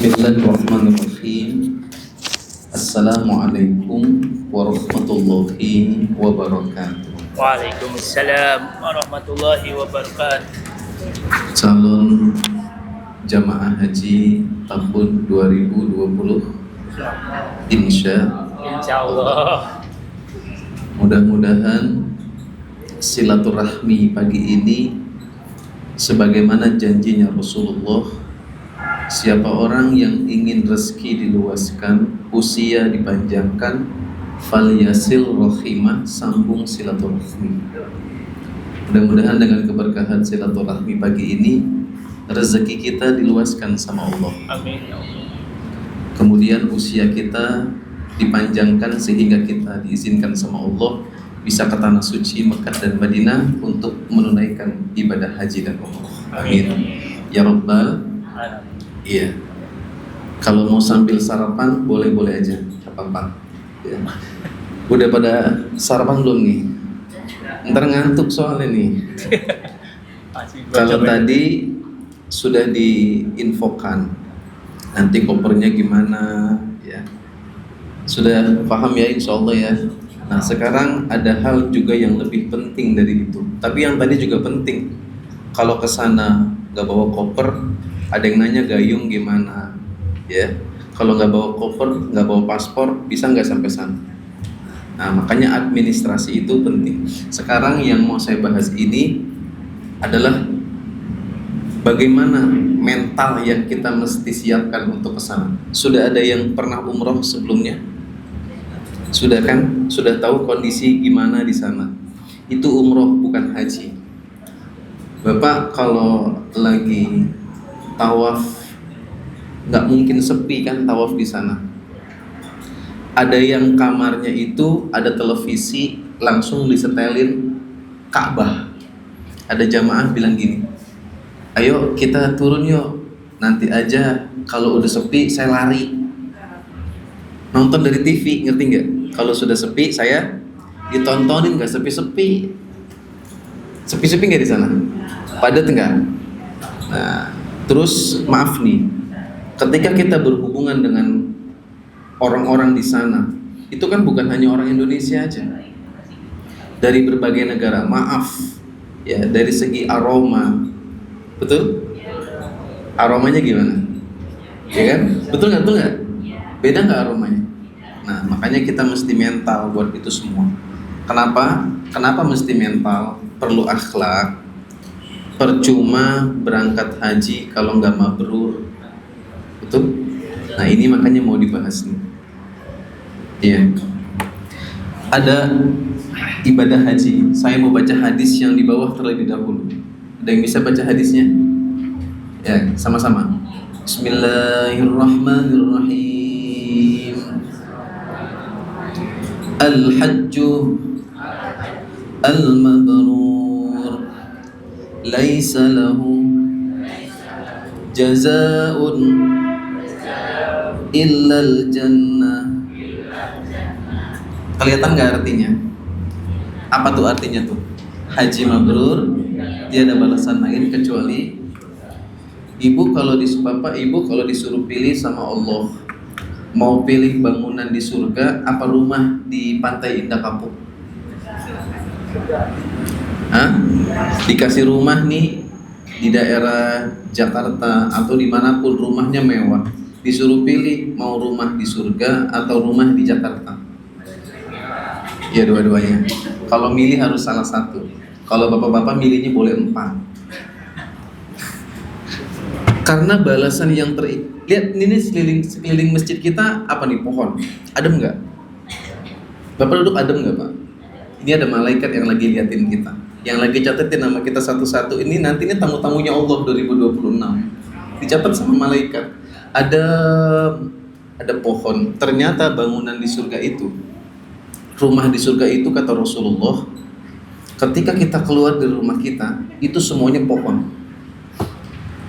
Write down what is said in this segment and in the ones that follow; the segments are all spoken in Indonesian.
Bismillahirrahmanirrahim. Assalamualaikum warahmatullahi wabarakatuh. Waalaikumsalam warahmatullahi wabarakatuh. Calon jamaah haji tahun 2020, Insya Insyaallah. mudah-mudahan silaturahmi pagi ini sebagaimana janjinya Rasulullah. Siapa orang yang ingin rezeki diluaskan, usia dipanjangkan, falyasil rahimah, sambung silaturahmi. Mudah-mudahan dengan keberkahan silaturahmi pagi ini, rezeki kita diluaskan sama Allah. Amin ya Allah. Kemudian usia kita dipanjangkan sehingga kita diizinkan sama Allah bisa ke tanah suci Mekah dan Madinah untuk menunaikan ibadah haji dan umrah. Amin. Ya Rabbal. Iya. Kalau mau sambil sarapan boleh-boleh aja, apa-apa. Ya. Udah pada sarapan belum nih? Ntar ngantuk soalnya nih. Kalau tadi sudah diinfokan, nanti kopernya gimana, ya. Sudah paham ya, insya Allah ya. Nah sekarang ada hal juga yang lebih penting dari itu. Tapi yang tadi juga penting. Kalau kesana nggak bawa koper, ada yang nanya gayung gimana, ya. Kalau nggak bawa koper, nggak bawa paspor, bisa nggak sampai sana? Nah makanya administrasi itu penting. Sekarang yang mau saya bahas ini adalah bagaimana mental yang kita mesti siapkan untuk kesana. Sudah ada yang pernah umroh sebelumnya? Sudah kan? Sudah tahu kondisi gimana di sana? Itu umroh bukan haji. Bapak kalau lagi tawaf nggak mungkin sepi kan tawaf di sana. Ada yang kamarnya itu ada televisi langsung disetelin Ka'bah. Ada jamaah bilang gini, ayo kita turun yuk, nanti aja kalau udah sepi saya lari. Nonton dari TV, ngerti nggak? Kalau sudah sepi saya ditontonin, nggak sepi-sepi. Sepi-sepi nggak di sana? Padat nggak? Nah, terus maaf nih, ketika kita berhubungan dengan orang-orang di sana, itu kan bukan hanya orang Indonesia aja, dari berbagai negara. Maaf, ya dari segi aroma, betul? Aromanya gimana? Ya kan? Betul nggak? Beda nggak aromanya? Nah, makanya kita mesti mental buat itu semua. Kenapa? Kenapa mesti mental? Perlu akhlak. Percuma berangkat haji kalau nggak mabrur, betul? Nah ini makanya mau dibahas nih. Iya. Ada ibadah haji. Saya mau baca hadis yang di bawah terlebih dahulu. Ada yang bisa baca hadisnya? Ya, sama-sama. Bismillahirrahmanirrahim. Al-hajju al-mabrur laisa lahu jazaa'un illal jannah. Kelihatan gak artinya? Apa tuh artinya tuh? Haji mabrur tiada balasan lain kecuali Bapak ibu kalau disuruh pilih sama Allah, mau pilih bangunan di surga apa rumah di Pantai Indah Kapuk? Hah? Dikasih rumah nih di daerah Jakarta atau dimanapun rumahnya mewah, disuruh pilih mau rumah di surga atau rumah di Jakarta? Ya dua-duanya. Kalau milih harus salah satu. Kalau bapak-bapak milihnya boleh 4. Karena balasan yang lihat ini sekeliling masjid kita apa nih, pohon? Adem nggak? Bapak duduk adem nggak Pak? Ini ada malaikat yang lagi liatin kita, yang lagi catetin nama kita satu-satu. Ini nanti ini tamu-tamunya Allah 2026. Dicatat sama malaikat. Ada pohon. Ternyata bangunan di surga itu, rumah di surga itu kata Rasulullah, ketika kita keluar dari rumah kita, itu semuanya pohon.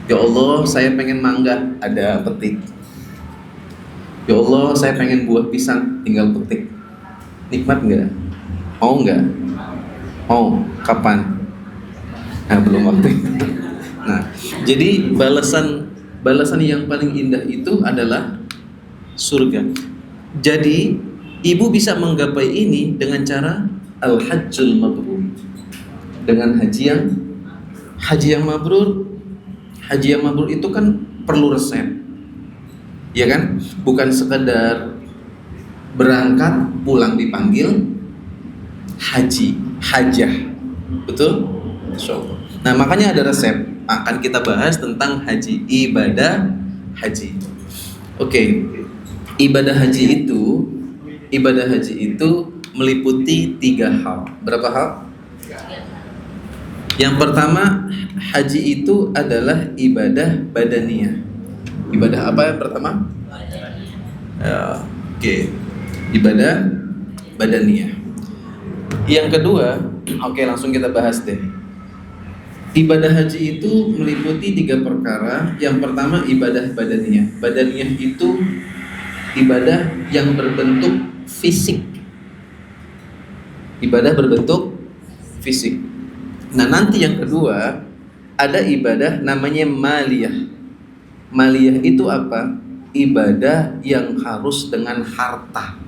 Ya Allah, saya pengen mangga, ada petik. Ya Allah, saya pengen buah pisang, tinggal petik. Nikmat nggak? Mau nggak? Mau. Kapan? Nah, belum waktu. Nah, jadi balasan balasan yang paling indah itu adalah surga. Jadi ibu bisa menggapai ini dengan cara al-hajjul mabrur, dengan haji yang mabrur. Haji yang mabrur itu kan perlu resep, ya kan? Bukan sekedar berangkat pulang dipanggil haji, hajah, betul? Insyaallah. Nah, makanya ada resep. Akan kita bahas tentang haji, ibadah haji. Oke. Ibadah haji itu meliputi 3 hal. Berapa hal? Yang pertama, haji itu adalah ibadah badaniyah. Ibadah apa yang pertama? Oke. Ibadah badaniyah. Yang kedua, oke, langsung kita bahas deh. Ibadah haji itu meliputi 3 perkara. Yang pertama, ibadah badaniyah. Badaniyah itu ibadah yang berbentuk fisik. Ibadah berbentuk fisik. Nah, nanti yang kedua ada ibadah namanya maliyah. Maliyah itu apa? Ibadah yang harus dengan harta.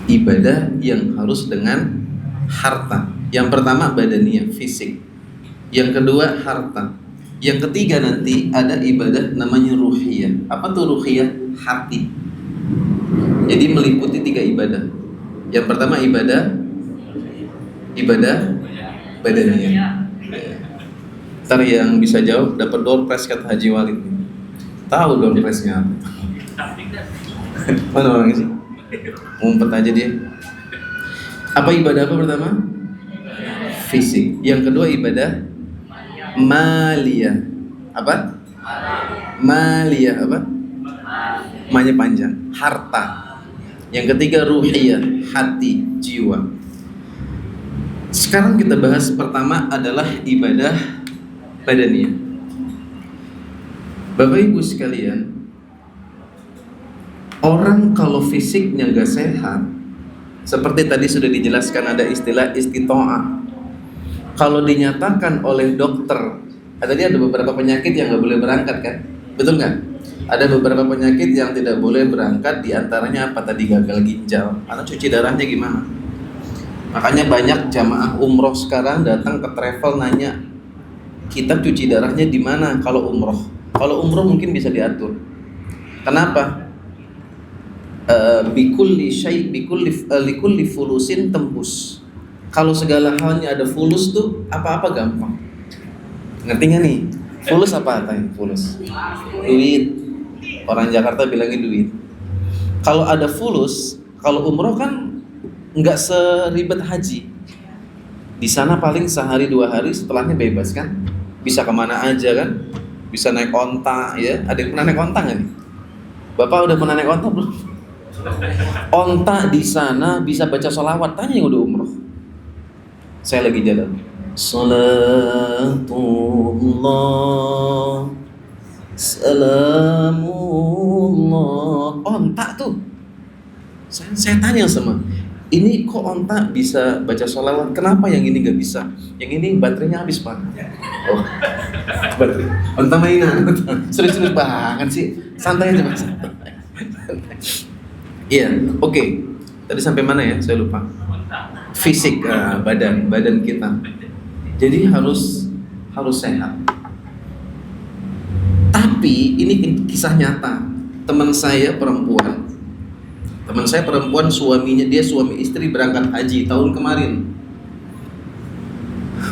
Ibadah yang harus dengan harta. Yang pertama badaniyah, fisik. Yang kedua harta. Yang ketiga nanti ada ibadah namanya ruhiyah. Apa tuh ruhiyah? Hati. Jadi meliputi 3 ibadah. Yang pertama ibadah badaniyah. Ntar yang bisa jawab dapat door prize kata Haji Walid. Tahu door prize-nya apa? Mana orangnya sih? Ngumpet aja dia. Apa ibadah apa pertama? Fisik. Yang kedua ibadah maliyah. Apa? Maliyah apa? Manya panjang. Harta. Yang ketiga ruhiyah, hati, jiwa. Sekarang kita bahas pertama adalah ibadah badaniyah. Bapak Ibu sekalian, orang kalau fisiknya gak sehat, seperti tadi sudah dijelaskan ada istilah istita'ah. Kalau dinyatakan oleh dokter, tadi ada beberapa penyakit yang gak boleh berangkat kan? Betul nggak? Ada beberapa penyakit yang tidak boleh berangkat, diantaranya apa tadi? Gagal ginjal. Karena cuci darahnya gimana? Makanya banyak jamaah umroh sekarang datang ke travel nanya, kita cuci darahnya di mana kalau umroh? Kalau umroh mungkin bisa diatur. Kenapa? Likulli fulusin tembus. Kalau segala halnya ada fulus tuh apa-apa gampang. Ngerti nggak nih? Fulus apa artinya? Fulus. Duit. Orang Jakarta bilangnya duit. Kalau ada fulus, kalau umroh kan nggak seribet haji. Di sana paling sehari 2 hari, setelahnya bebas kan? Bisa kemana aja kan? Bisa naik onta ya. Ada yang pernah naik onta nggak nih? Bapak udah pernah naik onta belum? Onta di sana bisa baca sholawat. Tanya yang udah umroh. Saya lagi jalan. Salatullah Salamullah. Onta tuh. Saya tanya sama, ini kok onta bisa baca sholawat? Kenapa yang ini gak bisa? Yang ini baterainya habis pak. Oh, baterai. Onta mainan. Serius-serius banget sih. Santai aja mas. Iya, oke. Tadi sampai mana ya? Saya lupa. Fisik, badan kita. Jadi harus sehat. Tapi ini kisah nyata. Teman saya perempuan, suaminya, dia suami istri berangkat haji tahun kemarin.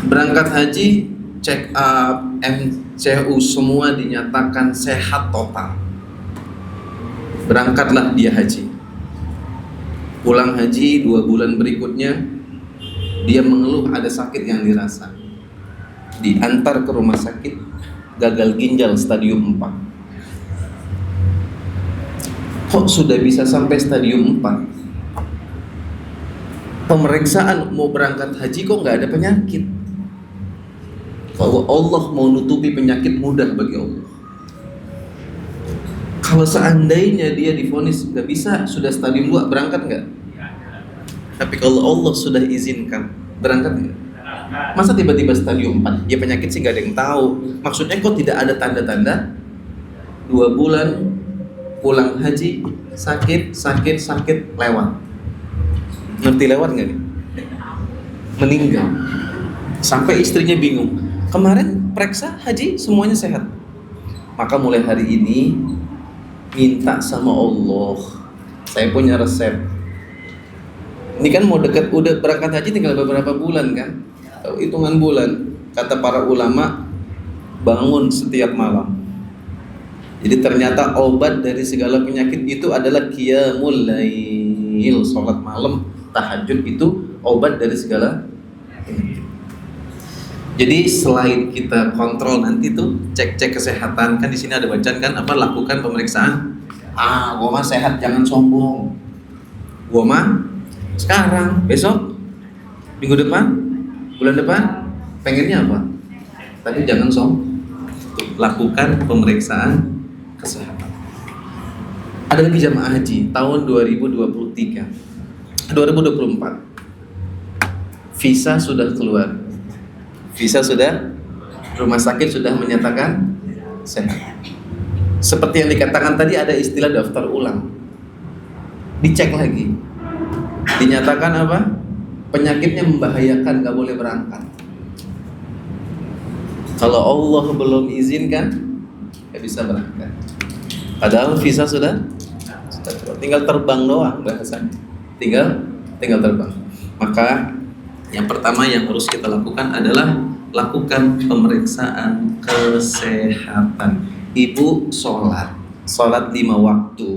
Berangkat haji, check up, MCU semua dinyatakan sehat total. Berangkatlah dia haji. Pulang haji 2 bulan berikutnya, dia mengeluh ada sakit yang dirasa. Diantar ke rumah sakit, gagal ginjal stadium 4. Kok sudah bisa sampai stadium 4? Pemeriksaan mau berangkat haji kok nggak ada penyakit. Kalau Allah mau nutupi penyakit mudah bagi Allah. Kalau seandainya dia divonis nggak bisa, sudah stadium 2, berangkat nggak? Tapi kalau Allah sudah izinkan, berangkat nggak? Masa tiba-tiba stadium 4? Ya penyakit sih nggak ada yang tahu. Maksudnya kok tidak ada tanda-tanda 2 bulan pulang haji, sakit, lewat. Ngerti lewat nggak nih? Meninggal. Sampai istrinya bingung. Kemarin periksa haji semuanya sehat. Maka mulai hari ini minta sama Allah, saya punya resep. Ini kan mau dekat, udah berangkat haji tinggal beberapa bulan kan? Hitungan bulan. Kata para ulama, bangun setiap malam. Jadi ternyata obat dari segala penyakit itu adalah qiyamul lail, sholat malam, tahajud itu obat dari segala penyakit. Jadi selain kita kontrol nanti tuh cek kesehatan, kan di sini ada bacaan kan apa, lakukan pemeriksaan. Gua mah sehat, jangan sombong. Gua mah sekarang, besok, minggu depan, bulan depan, pengennya apa? Tapi jangan sombong. Lakukan pemeriksaan kesehatan. Ada lagi jamaah haji tahun 2024. Visa sudah keluar. Visa sudah, rumah sakit sudah menyatakan sehat. Seperti yang dikatakan tadi, ada istilah daftar ulang. Dicek lagi. Dinyatakan apa? Penyakitnya membahayakan, gak boleh berangkat. Kalau Allah belum izinkan, gak bisa berangkat. Padahal visa sudah keluar. Tinggal terbang doang bahasanya. Tinggal terbang. Maka yang pertama yang harus kita lakukan adalah lakukan pemeriksaan kesehatan. Ibu sholat 5 waktu.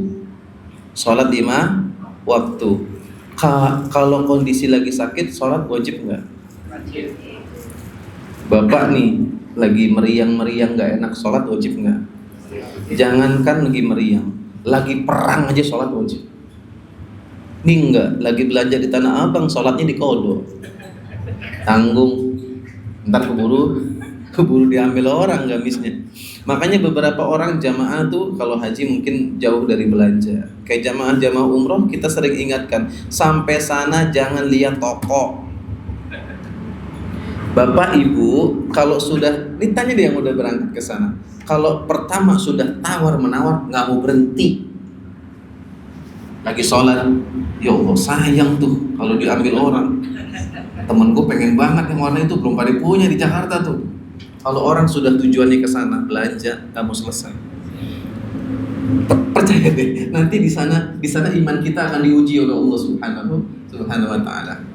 Sholat 5 waktu. Kalau kondisi lagi sakit, sholat wajib nggak? Wajib. Bapak nih lagi meriang nggak enak, sholat wajib nggak? Jangankan lagi meriang, lagi perang aja sholat wajib. Nih enggak, lagi belanja di Tanah Abang, sholatnya di Kodo. Tanggung, ntar keburu diambil orang gamisnya. Makanya beberapa orang jamaah tuh kalau haji mungkin jauh dari belanja. Kayak jamaah umroh kita sering ingatkan, sampai sana jangan lihat toko. Bapak ibu kalau sudah ditanya dia yang udah berangkat ke sana, kalau pertama sudah tawar menawar nggak mau berhenti. Lagi sholat, ya Allah sayang tuh kalau diambil orang. Temen gue pengen banget yang warna itu, belum pada punya di Jakarta tuh. Kalau orang sudah tujuannya ke sana belanja, kamu selesai. Percaya deh, nanti di sana iman kita akan diuji oleh Allah Subhanahu wa Ta'ala.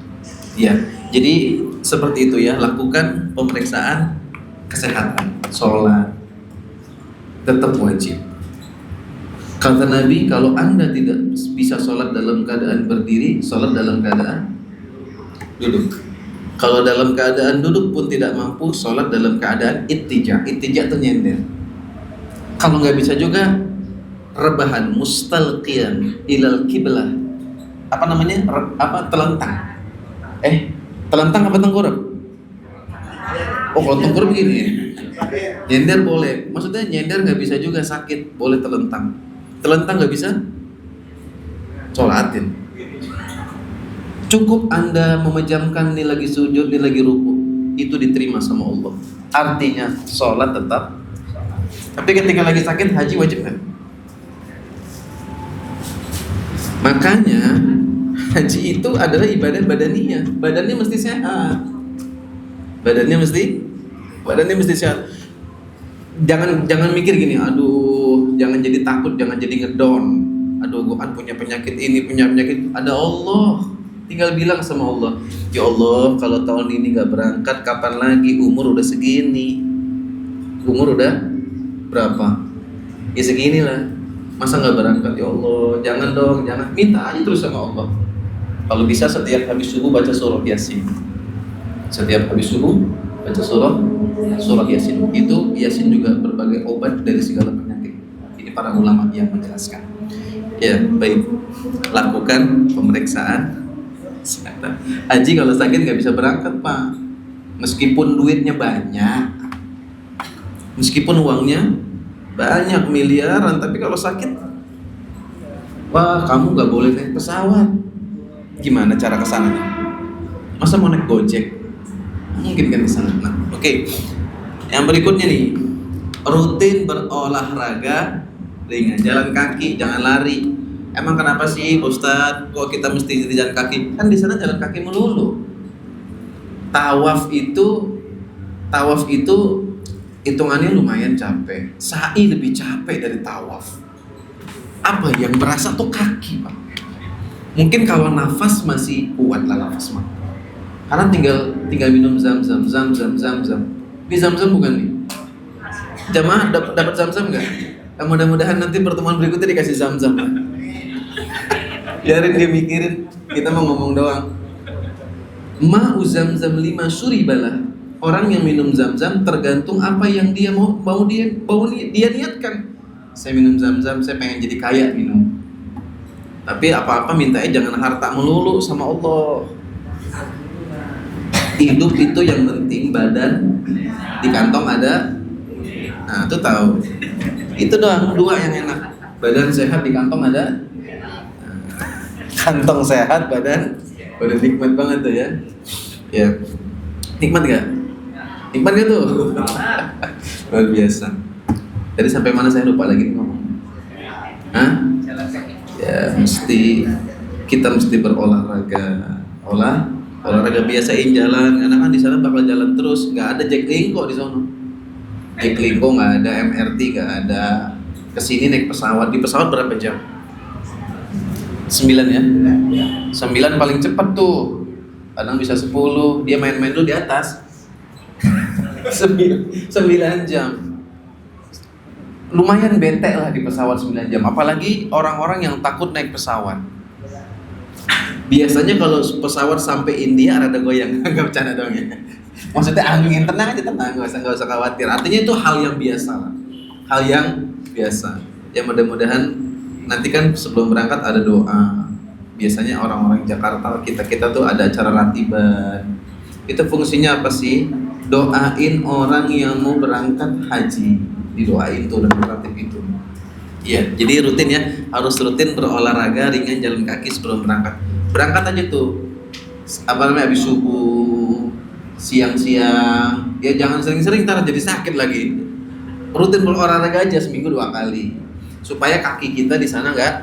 Ya, jadi seperti itu ya, lakukan pemeriksaan kesehatan, sholat tetap wajib. Kata Nabi, kalau Anda tidak bisa sholat dalam keadaan berdiri, sholat dalam keadaan duduk. Kalau dalam keadaan duduk pun tidak mampu, sholat dalam keadaan ittija. Ittija itu nyender. Kalau nggak bisa juga, rebahan, mustalqiyan ilal kiblah. Apa namanya? Telentang. Telentang apa tengkurap? Oh, kalau tengkurap begini. Nyender boleh. Maksudnya nyender nggak bisa juga, sakit, boleh telentang. Telentang nggak bisa, sholatin. Cukup Anda memejamkan, ini lagi sujud, ini lagi ruku, itu diterima sama Allah. Artinya sholat tetap. Tapi ketika lagi sakit, haji wajib kan? Makanya haji itu adalah ibadah badaniyah. Badannya mesti sehat. Badannya mesti sehat. Jangan mikir gini, aduh, jangan jadi takut, jangan jadi ngedon. Aduh, gue kan punya penyakit ini, punya penyakit. Ada Allah. Tinggal bilang sama Allah, ya Allah, kalau tahun ini gak berangkat, kapan lagi? Umur udah segini. Umur udah berapa? Ya segini lah. Masa gak berangkat? Ya Allah, jangan dong, jangan. Minta aja terus sama Allah. Kalau bisa setiap habis subuh baca surah Yasin. Setiap habis subuh baca surah Yasin. Itu Yasin juga berbagai obat dari segala penyakit. Ini para ulama yang menjelaskan. Ya, baik. Lakukan pemeriksaan kesehatan. Haji kalau sakit nggak bisa berangkat, Pak. Meskipun duitnya banyak, meskipun uangnya banyak miliaran, tapi kalau sakit, wah, kamu nggak boleh naik pesawat. Gimana cara kesananya? Masa mau naik Gojek? Mungkin kan kesana. Nah, oke. Yang berikutnya nih, rutin berolahraga ringan. Jalan kaki, jangan lari. Emang kenapa sih Ustadz kok kita mesti jalan kaki? Kan di sana jalan kaki melulu. Tawaf itu hitungannya lumayan capek. Sa'i lebih capek dari tawaf. Apa yang berasa tuh kaki, Pak. Mungkin kalau nafas masih kuat lah nafas mah. Karena tinggal minum zam-zam. Ini zam-zam bukan nih? Jamaah dapat zam-zam nggak? Mudah-mudahan nanti pertemuan berikutnya dikasih zam-zam. Biarin dia mikirin, kita mau ngomong doang. Ma'u zam-zam 5 syuribalah. Orang yang minum zam-zam tergantung apa yang dia mau dia niatkan. Saya minum zam-zam, saya pengen jadi kaya minum. Tapi apa-apa mintanya jangan harta melulu sama Allah. Hidup itu yang penting badan di kantong ada. Nah, itu tahu. Itu doang dua yang enak. Badan sehat di kantong ada. Kantong sehat, badan nikmat banget tuh ya. Ya. Nikmat gak? Nikmat gak tuh? Luar biasa. Jadi sampai mana saya lupa lagi ngomong. Hah? Ya, kita mesti berolahraga. Olahraga biasain jalan, karena kan di sana bakal jalan terus, nggak ada Jackling kok di sana. Jackling kok nggak ada, MRT nggak ada. Kesini naik pesawat, di pesawat berapa jam? 9 ya? 9 paling cepat tuh. Kadang bisa 10, dia main-main dulu di atas. 9 jam. Lumayan bete lah di pesawat 9 jam. Apalagi orang-orang yang takut naik pesawat. Biasanya kalau pesawat sampai India rada goyang, nggak bercanda dong ya. Maksudnya angin, tenang aja, tenang, nggak usah khawatir. Artinya itu hal yang biasa lah, hal yang biasa. Ya mudah-mudahan nanti kan sebelum berangkat ada doa. Biasanya orang-orang Jakarta kita tuh ada acara ratiban. Itu fungsinya apa sih? Doain orang yang mau berangkat haji, didoain tuh dan ratib itu. Iya, jadi rutin ya, harus rutin berolahraga ringan jalan kaki sebelum berangkat. Berangkat aja tuh, habis subuh, siang-siang, ya jangan sering-sering ntar jadi sakit lagi. Rutin berolahraga aja seminggu 2 kali, supaya kaki kita di sana nggak.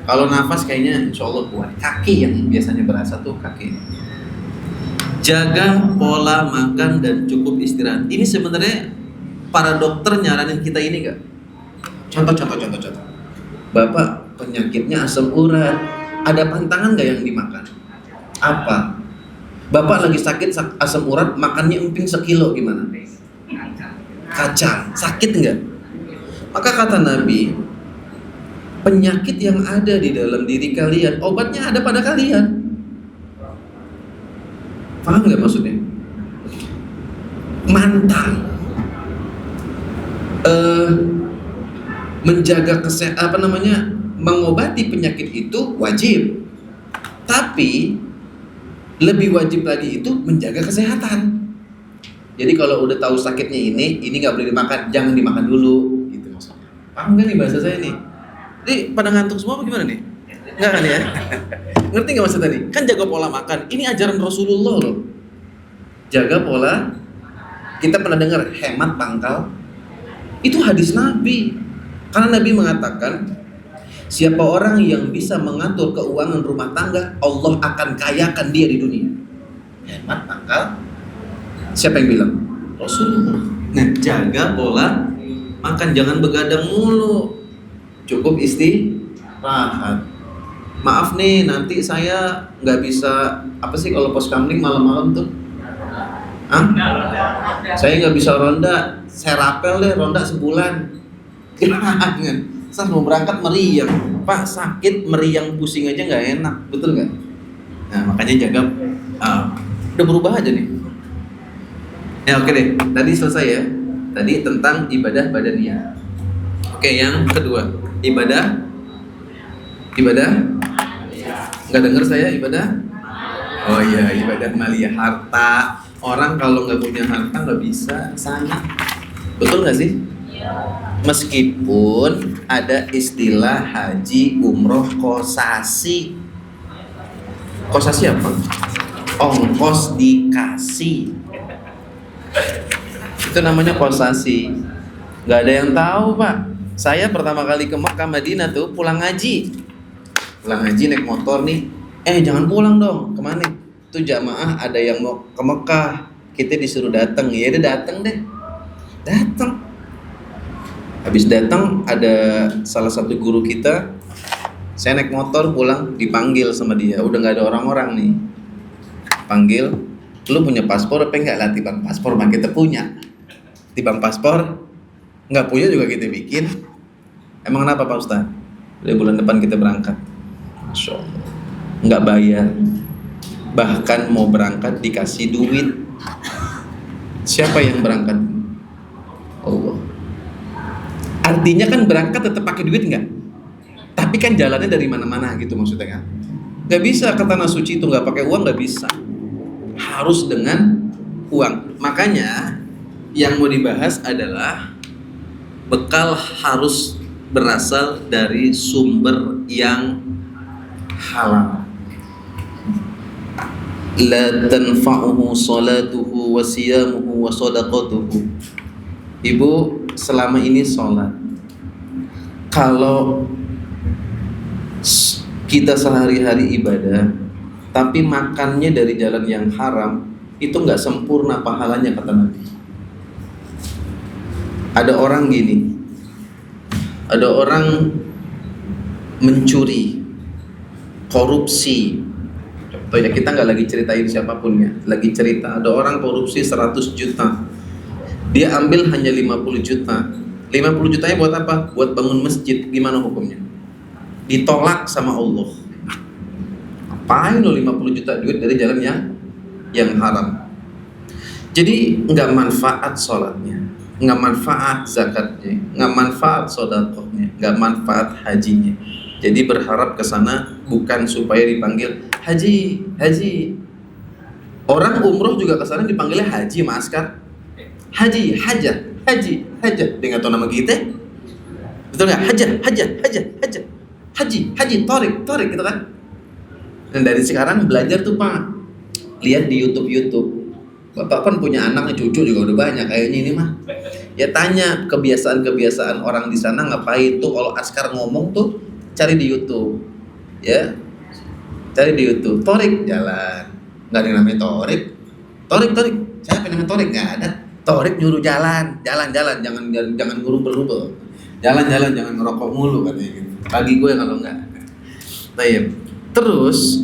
Kalau nafas kayaknya insya Allah kuat. Kaki yang biasanya berasa tuh kaki. Jaga pola makan dan cukup istirahat. Ini sebenarnya para dokter nyaranin kita ini nggak? Contoh. Bapak penyakitnya asam urat, ada pantangan nggak yang dimakan? Apa? Bapak lagi sakit asam urat, makannya emping 1 kilo gimana? Kacang, sakit nggak? Maka kata Nabi, penyakit yang ada di dalam diri kalian, obatnya ada pada kalian. Paham nggak maksudnya? Mantap. Menjaga mengobati penyakit itu wajib, tapi lebih wajib lagi itu menjaga kesehatan. Jadi kalau udah tahu sakitnya ini nggak boleh dimakan, jangan dimakan dulu, gitu maksudnya. Paham nggak nih bahasa saya nih? Jadi pada ngantuk semua apa gimana nih? Nggak kan ya? Ngerti nggak maksud tadi? Kan jaga pola makan. Ini ajaran Rasulullah loh. Jaga pola. Kita pernah dengar hemat pangkal. Itu hadis Nabi. Karena Nabi mengatakan, siapa orang yang bisa mengatur keuangan rumah tangga, Allah akan kayakan dia di dunia. Hemat pangkal. Siapa yang bilang? Rasulullah. Nah, jaga pola makan, jangan begadang mulu. Cukup istirahat. Maaf nih, nanti saya nggak bisa apa sih kalau pos kamling malam-malam tuh? Hah? Saya nggak bisa ronda. Saya rapel deh ronda sebulan. Jangan. Saat mau berangkat meriang, Pak, sakit meriang pusing aja nggak enak, betul nggak? Nah makanya jaga. Udah berubah aja nih. Ya oke deh. Tadi selesai ya. Tadi tentang ibadah badaniah. Oke, yang kedua ibadah. Nggak dengar saya ibadah? Oh iya, ibadah maliyah, harta. Orang kalau nggak punya harta nggak bisa sana. Betul nggak sih? Meskipun ada istilah haji umroh kosasi. Kosasi apa? Ongkos dikasih. Itu namanya kosasi. Nggak ada yang tahu, Pak. Saya pertama kali ke Mekah Madinah tuh pulang ngaji. Pulang ngaji naik motor nih. Jangan pulang dong. Kemana? Tuh jamaah ada yang mau ke Mekah. Kita disuruh datang. Ya udah datang deh. Datang. Habis datang ada salah satu guru kita. Saya naik motor pulang dipanggil sama dia. Udah nggak ada orang-orang nih. Panggil. Lu punya paspor apa enggak? Lah timbang paspor mah kita punya. Timbang paspor nggak punya juga kita bikin. Emang kenapa Pak Ustaz? Udah bulan depan kita berangkat. Masya Allah. Nggak bayar. Bahkan mau berangkat dikasih duit. Siapa yang berangkat? Allah. Artinya kan berangkat tetap pakai duit nggak? Tapi kan jalannya dari mana-mana gitu maksudnya kan? Nggak bisa ke tanah suci itu nggak pakai uang, nggak bisa. Harus dengan uang. Makanya yang mau dibahas adalah bekal harus berasal dari sumber yang halal. La tanfa'uhu salatuhu wa siyamuhu wa sadaqatuhu. Ibu selama ini sholat, kalau kita sehari-hari ibadah tapi makannya dari jalan yang haram, itu nggak sempurna pahalanya kata Nabi. Ada orang gini, ada orang mencuri, korupsi. Contoh ya, kita nggak lagi ceritain siapapun ya, lagi cerita ada orang korupsi 100 juta, dia ambil hanya 50 juta. 50 jutanya buat apa? Buat bangun masjid. Gimana hukumnya? Ditolak sama Allah. Apain lo 50 juta duit dari jalan yang haram? Jadi nggak manfaat sholatnya, nggak manfaat zakatnya, nggak manfaat sodakohnya, nggak manfaat hajinya. Jadi berharap ke sana bukan supaya dipanggil haji, haji. Orang umroh juga ke sana dipanggilnya haji, maskar. Haji, hajah, haji, hajah. Dia nggak tahu nama kita, betul nggak? Hajah, hajah, hajah, hajah, haji, haji, torik gitu kan? Dan dari sekarang belajar tuh Pak, lihat di YouTube. Bapak kan punya anak, cucu juga udah banyak kayaknya ini mah. Ya tanya kebiasaan-kebiasaan orang di sana ngapain tuh kalau askar ngomong tuh, cari di YouTube, ya, cari di YouTube. Torik jalan, nggak ada yang namanya torik. Siapa yang namanya torik? Nggak ada. Torik nyuruh jalan, jangan ngerubel-rubel. Jalan, jangan ngerokok mulu katanya gitu. Bagi gue kalau enggak. Baik. Terus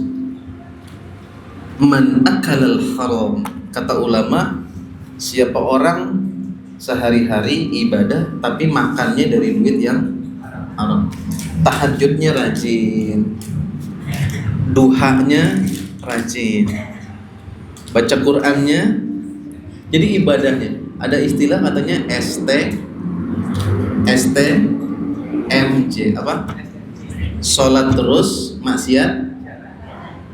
man akalal haram, kata ulama, siapa orang sehari-hari ibadah tapi makannya dari duit yang haram. Tahajudnya rajin, duhanya rajin, baca Qur'annya. Jadi ibadahnya ada istilah katanya STMJ apa? Sholat terus maksiat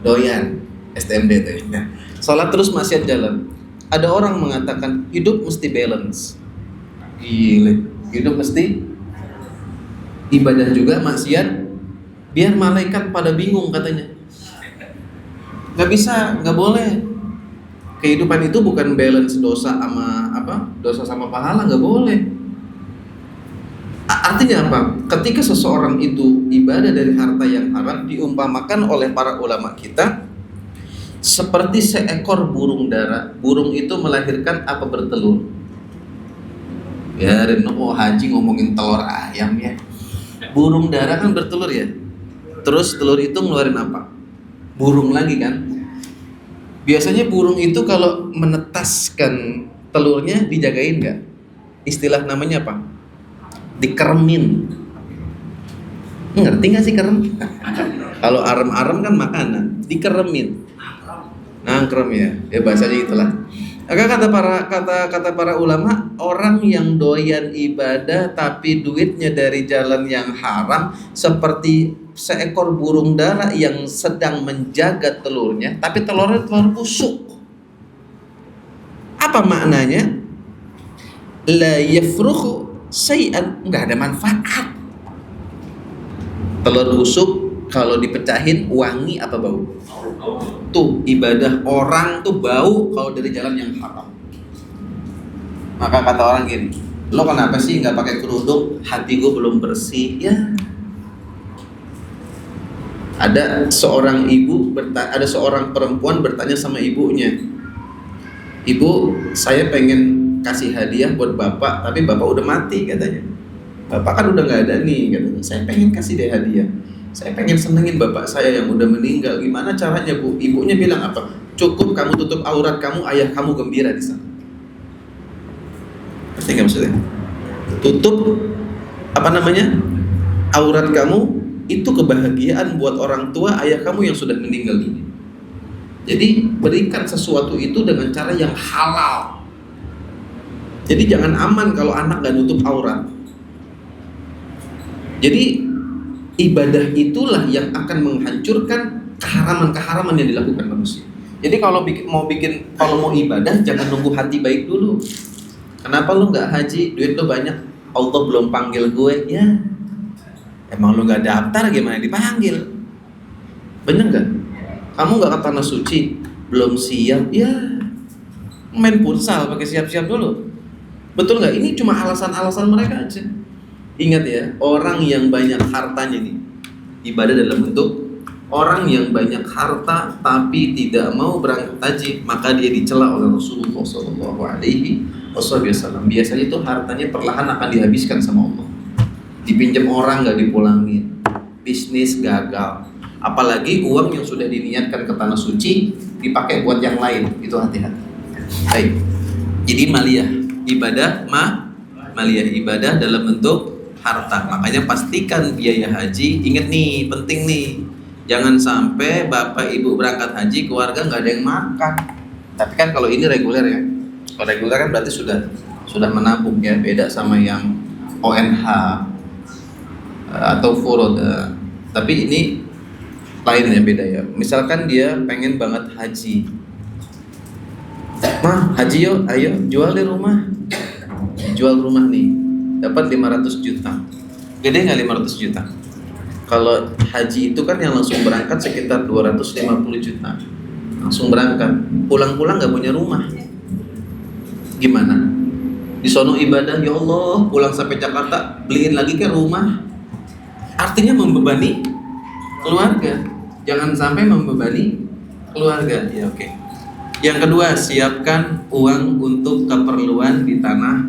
doyan. STMD itu ya. Sholat terus maksiat jalan. Ada orang mengatakan hidup mesti balance. Gile, hidup mesti ibadah juga maksiat, biar malaikat pada bingung katanya. Nggak bisa, nggak boleh. Kehidupan itu bukan balance dosa sama apa? Dosa sama pahala, nggak boleh. Artinya apa? Ketika seseorang itu ibadah dari harta yang haram, diumpamakan oleh para ulama kita seperti seekor burung dara. Burung itu melahirkan apa? Bertelur. Ya, Reno haji ngomongin telur ayam ya. Burung dara kan bertelur ya. Terus telur itu ngeluarin apa? Burung lagi kan. Biasanya burung itu kalau menetaskan telurnya dijagain nggak? Istilah namanya apa? Dikeremin. Ngerti nggak sih kerem? Kalau arem-arem kan makanan, dikeremin. Nangkrem ya, ya bahasanya itulah. Maka kata para ulama, orang yang doyan ibadah tapi duitnya dari jalan yang haram seperti seekor burung dara yang sedang menjaga telurnya, tapi telurnya telur busuk. Apa maknanya? La yafrukhu syai'an, nggak ada manfaat. Telur busuk kalau dipecahin wangi apa bau? Tuh ibadah orang tuh bau kalau dari jalan yang haram. Maka kata orang gini, Lo kenapa sih nggak pakai kerudung? Hati gue belum bersih. Ya. Ada seorang perempuan bertanya sama ibunya, ibu, saya pengen kasih hadiah buat bapak, tapi bapak udah mati katanya. Bapak kan udah nggak ada nih katanya. Saya pengen kasih dia hadiah. Saya pengen senengin bapak saya yang udah meninggal. Gimana caranya bu? Ibunya bilang apa? Cukup kamu tutup aurat kamu, ayah kamu gembira di sana. Pasti nggak maksudnya? Tutup aurat kamu, itu kebahagiaan buat orang tua ayah kamu yang sudah meninggal ini. Jadi berikan sesuatu itu dengan cara yang halal. Jadi jangan aman kalau anak gak nutup aurat. Jadi ibadah itulah yang akan menghancurkan keharaman-keharaman yang dilakukan manusia. Jadi kalau mau ibadah jangan nunggu hati baik dulu. Kenapa lu nggak haji? Duit lu banyak, Allah belum panggil gue. Ya, emang lu nggak daftar gimana dipanggil? Bener nggak? Kamu nggak ke tanah suci, belum siap. Ya, main futsal pakai siap-siap dulu. Betul nggak? Ini cuma alasan-alasan mereka aja. Ingat ya, orang yang banyak hartanya nih, ibadah dalam bentuk orang yang banyak harta tapi tidak mau berangkat haji, maka dia dicela oleh Rasulullah SAW. Biasanya itu hartanya perlahan akan dihabiskan sama Allah. Dipinjam orang nggak dipulangin, bisnis gagal. Apalagi uang yang sudah diniatkan ke tanah suci dipakai buat yang lain, itu hati-hati. Baik. Jadi maliyah ibadah dalam bentuk harta. Makanya pastikan biaya haji. Ingat nih, penting nih. Jangan sampai bapak ibu berangkat haji keluarga nggak ada yang makan. Tapi kan kalau ini reguler ya. Kalau reguler kan berarti sudah menabung ya. Beda sama yang ONH atau Furoda. Tapi ini lain ya, beda ya. Misalkan dia pengen banget haji. Mah, haji yuk, ayo jual deh rumah. Jual rumah nih, dapat 500 juta. Gede nggak 500 juta? Kalau haji itu kan yang langsung berangkat sekitar 250 juta. Langsung berangkat, pulang-pulang nggak punya rumah. Gimana? Di sono ibadah, ya Allah, pulang sampai Jakarta beliin lagi ke rumah. Artinya membebani keluarga. Jangan sampai membebani keluarga. Ya oke. Yang kedua, siapkan uang untuk keperluan di tanah.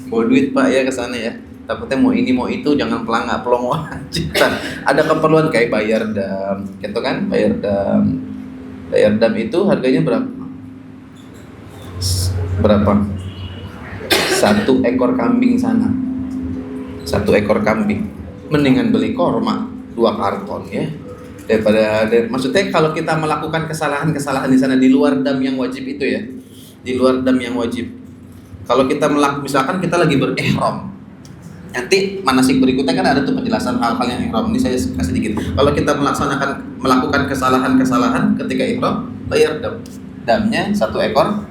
Bawa duit pak ya ke sana ya. Takutnya mau ini mau itu, jangan pelongo aja. Ada keperluan kayak bayar dam, gitu kan? Bayar dam itu harganya berapa? Satu ekor kambing sana. Satu ekor kambing. Mendingan beli korma 2 karton ya. Maksudnya kalau kita melakukan kesalahan-kesalahan di sana di luar dam yang wajib itu ya, di luar dam yang wajib. Kalau kita misalkan kita lagi berihram, nanti manasik berikutnya kan ada tuh penjelasan hal-hal yang ihram. Ini saya kasih dikit. Kalau kita melakukan kesalahan-kesalahan ketika ihram, bayar dam. Damnya 1 ekor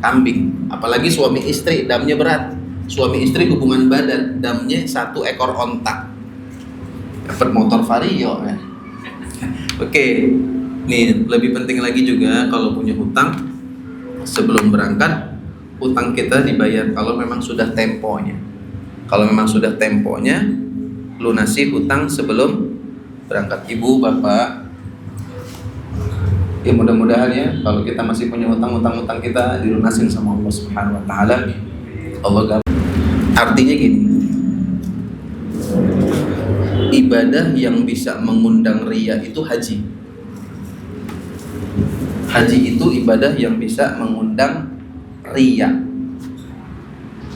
kambing. Apalagi suami istri, damnya berat. Suami istri hubungan badan, damnya 1 ekor ontak. Dapat motor Vario ya. Oke, nih lebih penting lagi juga kalau punya hutang sebelum berangkat, hutang kita dibayar kalau memang sudah temponya. Kalau memang sudah temponya, lunasi hutang sebelum berangkat. Ibu, bapak, ya mudah-mudahan ya kalau kita masih punya hutang kita dilunasin sama Allah Subhanahu Wa Taala. Artinya gini. Ibadah yang bisa mengundang riya itu haji. Haji itu ibadah yang bisa mengundang riya.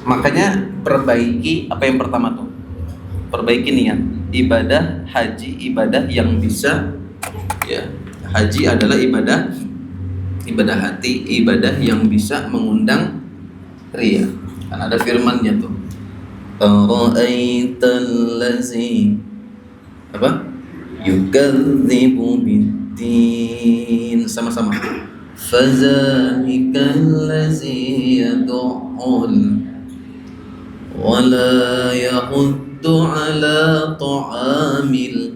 Makanya perbaiki apa yang pertama tuh? Perbaiki niat. Ibadah haji, ibadah yang bisa ya. Haji adalah ibadah hati, ibadah yang bisa mengundang riya. Kan ada firman-Nya tuh. Ara'aital lazi apa? Yukadzibu biddin. Sama-sama. Fazalikal lazi yad'ul wa la yahuddu ala ta'amil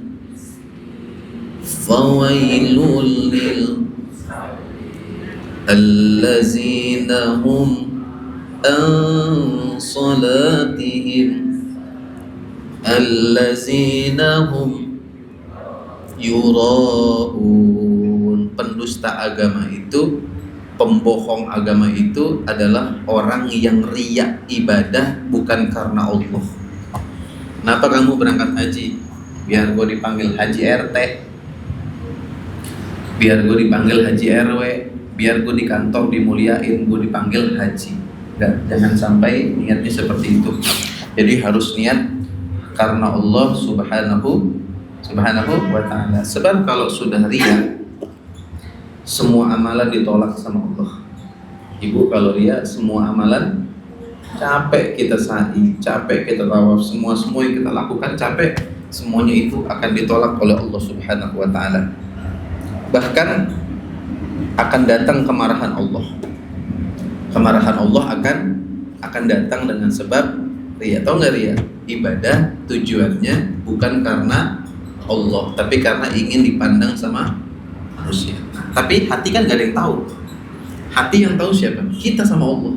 fawailul lil allazina hum an صلاتهم الذين هم يراءون. Pendusta agama itu, pembohong agama itu adalah orang yang riya ibadah bukan karena Allah. Kenapa kamu berangkat haji? Biar gue dipanggil haji RT, biar gue dipanggil haji RW, biar gue di kantor dimuliain, gue dipanggil haji. Enggak, jangan sampai niatnya seperti itu. Jadi harus niat karena Allah subhanahu wa ta'ala. Sebab kalau sudah riya, semua amalan ditolak sama Allah. Ibu, kalau riya, semua amalan capek kita sa'i, capek kita tawaf, semua yang kita lakukan capek, semuanya itu akan ditolak oleh Allah subhanahu wa ta'ala. Bahkan akan datang kemarahan Allah. Kemarahan Allah akan datang dengan sebab riya. Tahu nggak riya? Ibadah tujuannya bukan karena Allah, tapi karena ingin dipandang sama manusia. Tapi hati kan nggak ada yang tahu. Hati yang tahu siapa? Kita sama Allah.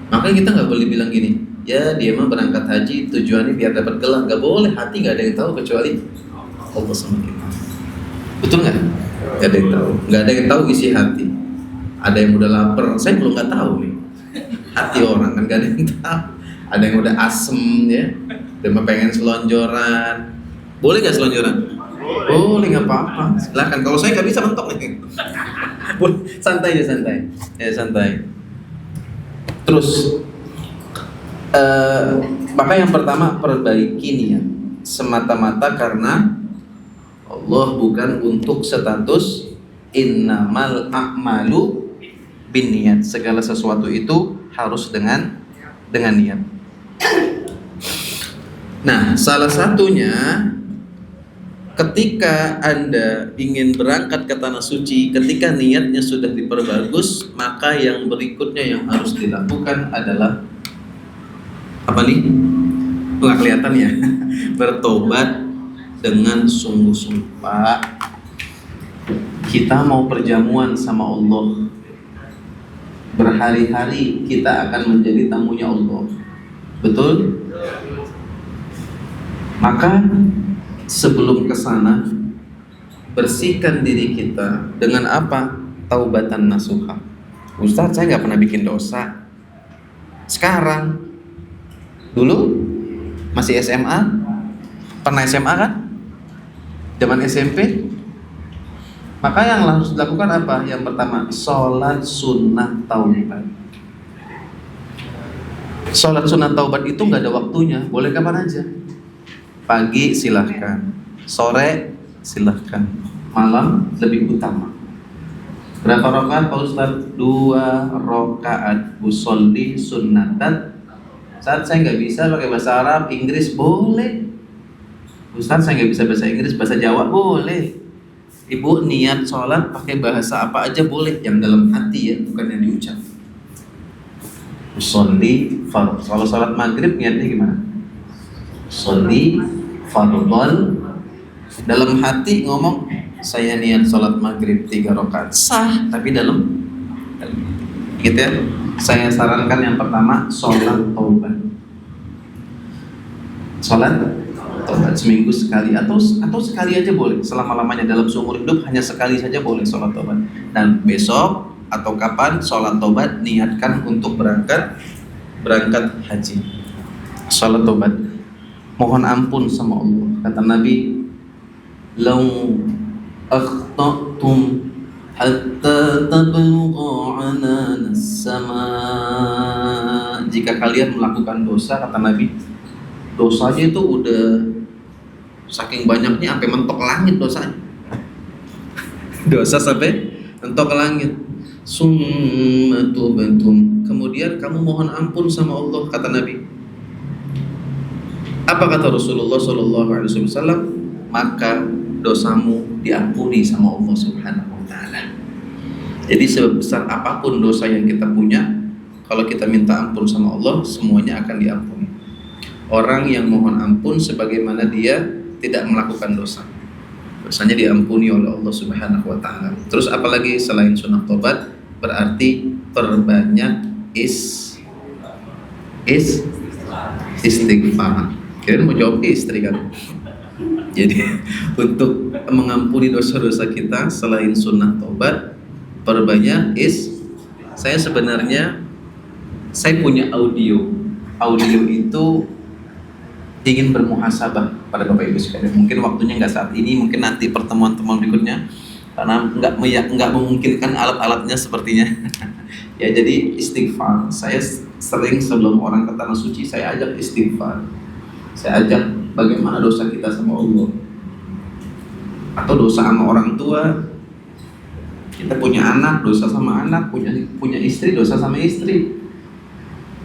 Makanya kita nggak boleh bilang gini, ya dia mah berangkat haji tujuannya biar dapat gelar. Nggak boleh. Hati nggak ada yang tahu kecuali Allah sama kita. Betul nggak? Nggak ada yang tahu. Nggak ada yang tahu isi hati. Ada yang udah lapar, saya belum nggak tahu nih. Hati orang kan nggak ada yang tahu. Ada yang udah asem ya, udah mah pengen selonjoran. Boleh nggak selonjoran? Boleh, nggak apa-apa. Silakan. Kalau saya nggak bisa mentok nih. Santai aja, santai. Terus, maka yang pertama perbaiki niat semata-mata karena Allah, bukan untuk status. Innamal a'malu binniyat. Segala sesuatu itu harus dengan niat. Nah, salah satunya ketika Anda ingin berangkat ke tanah suci, ketika niatnya sudah diperbagus, maka yang berikutnya yang harus dilakukan adalah apa nih? Nggak kelihatan ya? Bertobat dengan sungguh-sungguh. Pak, kita mau perjamuan sama Allah, berhari-hari kita akan menjadi tamunya Allah. Betul? Maka sebelum ke sana, bersihkan diri kita dengan apa? Taubatan nasuha. Ustaz, saya nggak pernah bikin dosa. Sekarang, dulu masih SMA, pernah SMA kan? Zaman SMP. Maka yang harus dilakukan apa? Yang pertama, sholat sunnah taubat. Sholat sunnah taubat itu nggak ada waktunya, boleh kapan aja. Pagi silahkan, sore silahkan, malam lebih utama. Berapa rakaat Pak Ustaz? 2 rakaat. Usolli sunnatan. Saat saya nggak bisa pakai bahasa Arab, Inggris boleh. Ustaz, saya nggak bisa bahasa Inggris, bahasa Jawa boleh. Ibu niat sholat pakai bahasa apa aja boleh, yang dalam hati ya, bukan yang diucap. Usolli fardhu. Kalau sholat maghrib niatnya gimana? Sholli fardhon, dalam hati ngomong saya niat sholat maghrib 3 rakaat, sah, tapi dalam gitu ya. Saya sarankan yang pertama sholat taubat. Sholat taubat seminggu sekali atau sekali aja boleh, selama-lamanya dalam seumur hidup hanya sekali saja boleh sholat taubat. Dan besok atau kapan sholat taubat niatkan untuk berangkat haji. Sholat taubat, mohon ampun sama Allah. Kata Nabi, "Lau akhta'tum hatta tablugha 'ananas sama." Jika kalian melakukan dosa, kata Nabi, dosanya itu udah saking banyaknya sampai mentok langit dosanya. Dosa sampai mentok langit. Summa tubtum, kemudian kamu mohon ampun sama Allah, kata Nabi. Apa kata Rasulullah SAW? Maka dosamu diampuni sama Allah Subhanahu wa ta'ala. Jadi sebesar apapun dosa yang kita punya, kalau kita minta ampun sama Allah, semuanya akan diampuni. Orang yang mohon ampun sebagaimana dia tidak melakukan dosa, dosanya diampuni oleh Allah Subhanahu wa ta'ala. Terus apalagi selain sunnah tobat? Berarti perbanyak is istighfar. Kalian mau jawab istri kan? Jadi untuk mengampuni dosa-dosa kita selain sunnah taubat, perbanyak saya sebenarnya punya audio itu ingin bermuhasabah pada Bapak Ibu sekalian. Mungkin waktunya nggak saat ini, mungkin nanti pertemuan-pertemuan berikutnya, karena nggak memungkinkan alat-alatnya sepertinya. Ya, jadi istighfar. Saya sering sebelum orang ke tanah suci, saya ajak istighfar. Saya ajak bagaimana dosa kita sama Allah, atau dosa sama orang tua. Kita punya anak, dosa sama anak, punya istri, dosa sama istri.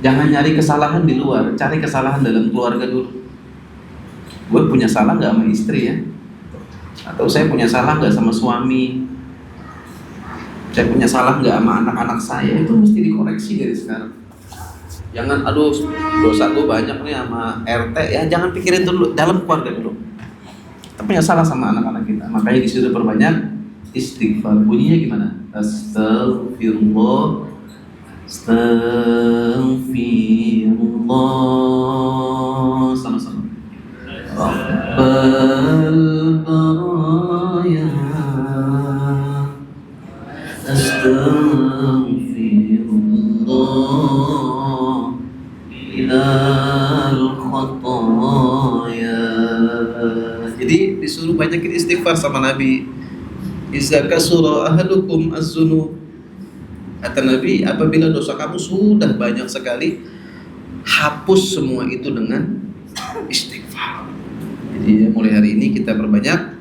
Jangan nyari kesalahan di luar, cari kesalahan dalam keluarga dulu. Gue punya salah nggak sama istri ya? Atau saya punya salah nggak sama suami? Saya punya salah nggak sama anak-anak saya? Itu mesti dikoreksi dari sekarang. Jangan, aduh dosa gue banyak nih sama RT, ya jangan pikirin dulu, dalam keluarga dulu. Kita punya salah sama anak-anak kita, makanya disuruh perbanyak istighfar. Bunyinya gimana? Astagfirullah, astagfirullah, sama-sama. Rabbal baraya, astagfirullah, minal khataya. Jadi disuruh banyakin istighfar sama Nabi. Iza kasura ahadukum az-zunub, kata Nabi, apabila dosa kamu sudah banyak sekali, hapus semua itu dengan istighfar. Jadi mulai hari ini kita perbanyak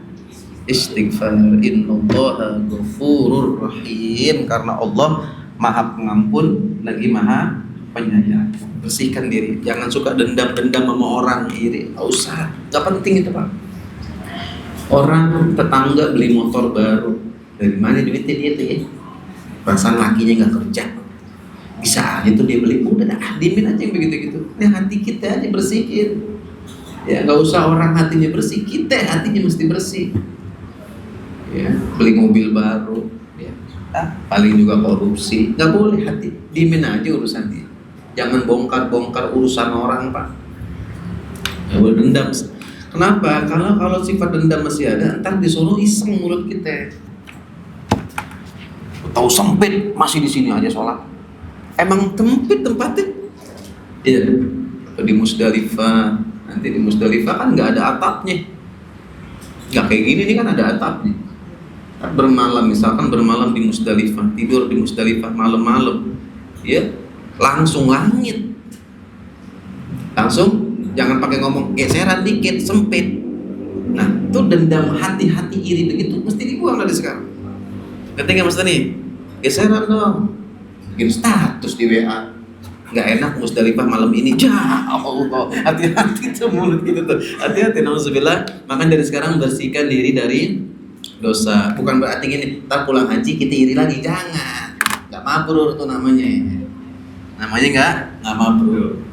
istighfar. Innallaha ghafurur rahim, karena Allah Maha Pengampun lagi Maha Penyayang. Bersihkan diri, jangan suka dendam-dendam sama orang, iri, nggak usah, nggak penting itu Pak. Orang tetangga beli motor baru, dari mana duitnya dia tuh ya? Perasaan lakinya nggak kerja, bisa aja tuh dia beli, udah dimin aja yang begitu-gitu. Ini hati kita aja bersihin, ya nggak usah orang hatinya bersih, kita hatinya mesti bersih. Ya, beli mobil baru, ya, paling juga korupsi, nggak boleh, hati dimin aja urusan dia. Jangan bongkar-bongkar urusan orang Pak. Ya boleh dendam. Kenapa? Karena kalau sifat dendam masih ada, ntar disuruh iseng mulut kita. Tahu sempit, masih di sini aja sholat. Emang sempit tempatnya? Iya. Di Musdalifah, nanti di Musdalifah kan nggak ada atapnya. Nggak kayak gini nih kan ada atapnya. Bermalam, misalkan bermalam di Musdalifah, tidur di Musdalifah malam-malam, ya langsung langit. Langsung. Jangan pakai ngomong geseran dikit, sempit. Nah, itu dendam hati-hati iri begitu mesti dibuang dari sekarang. Ketika Mas Tani, geseran dong. Bikin status di WA. Nggak enak Musdalifah malam ini. Ya Allah, hati-hati tuh mulut gitu tuh. Hati-hati, nauzubillah. Maka dari sekarang bersihkan diri dari dosa. Bukan berarti gini, ntar pulang haji kita iri lagi. Jangan. Nggak mabrur tuh namanya. Namanya nggak mabrur.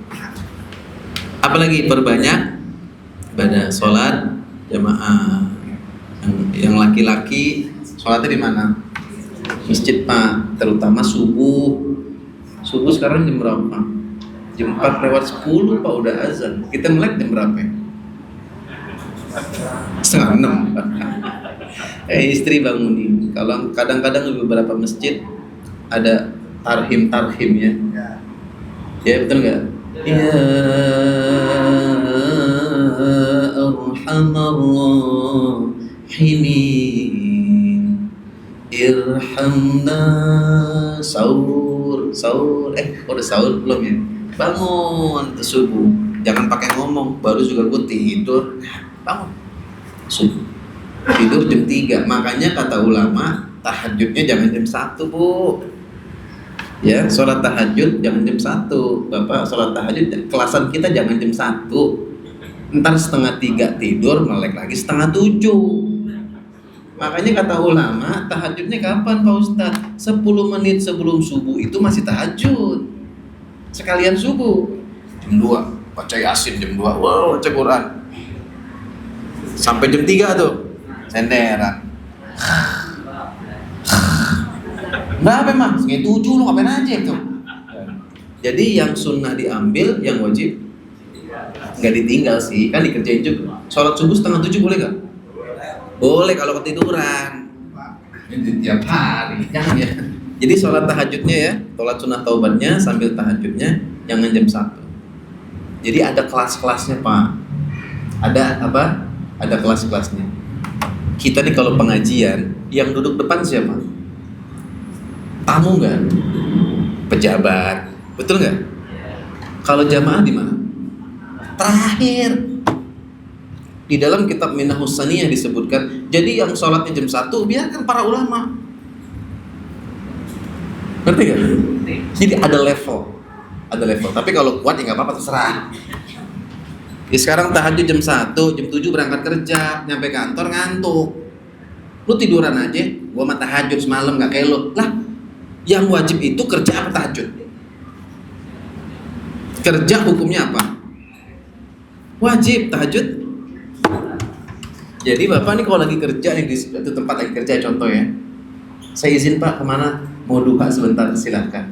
Apalagi perbanyak ibadah sholat jamaah. Yang laki-laki sholatnya di mana? Masjid Pak, terutama subuh. Subuh sekarang jam berapa? Jam 4:10 Pak, udah azan. Kita melek jam berapa? 5:30. Istri bangunin. Kalau kadang-kadang di beberapa masjid ada tarhim-tarhimnya. Ya betul nggak? Ya Arhamar Rahimin, irhamna. Sahur. Udah sahur belum ya? Bangun ke subuh. Jangan pakai ngomong, baru juga gue tidur. Bangun subuh. Tidur jam 3. Makanya kata ulama, tahajudnya jangan jam 1 Bu. Ya, sholat tahajud jangan jam 1. Bapak sholat tahajud, kelasan kita jangan jam 1. Ntar 2:30 tidur, melek lagi 6:30. Makanya kata ulama, tahajudnya kapan Pak Ustadz? 10 menit sebelum subuh itu masih tahajud. Sekalian subuh. Jam 2, baca Yasin jam 2, wow, baca Quran. Sampai jam 3 tuh, senderan. Berapa emang? Setengah 7 lu ngapain aja tuh? Jadi yang sunnah diambil, yang wajib nggak ditinggal sih, kan dikerjain juga. Sholat subuh 6:30 boleh nggak? Boleh kalau ketiduran. Ini tiap hari, jangan ya. Jadi sholat tahajudnya ya, sholat sunnah taubatnya sambil tahajudnya jangan jam 1. Jadi ada kelas-kelasnya Pak. Ada apa? Ada kelas-kelasnya. Kita nih kalau pengajian, yang duduk depan siapa? Tamu nggak? Pejabat, betul nggak? Kalau jamaah di mana? Terakhir. Di dalam kitab Minahus Saniyah disebutkan, jadi yang sholatnya jam 1 biarkan para ulama. Ngerti gak? Jadi ada level. Tapi kalau kuat ya nggak apa-apa, terserah. Ya sekarang tahajud jam 1, jam 7 berangkat kerja, nyampe kantor ngantuk. Lu tiduran aja, gua mah tahajud semalam nggak kayak lu. Lah, yang wajib itu kerja apa tahajud? Kerja hukumnya apa? Wajib tahajud. Jadi bapak nih kalau lagi kerja nih di suatu tempat lagi kerja contoh ya, saya izin Pak kemana? Mau duha sebentar, silahkan.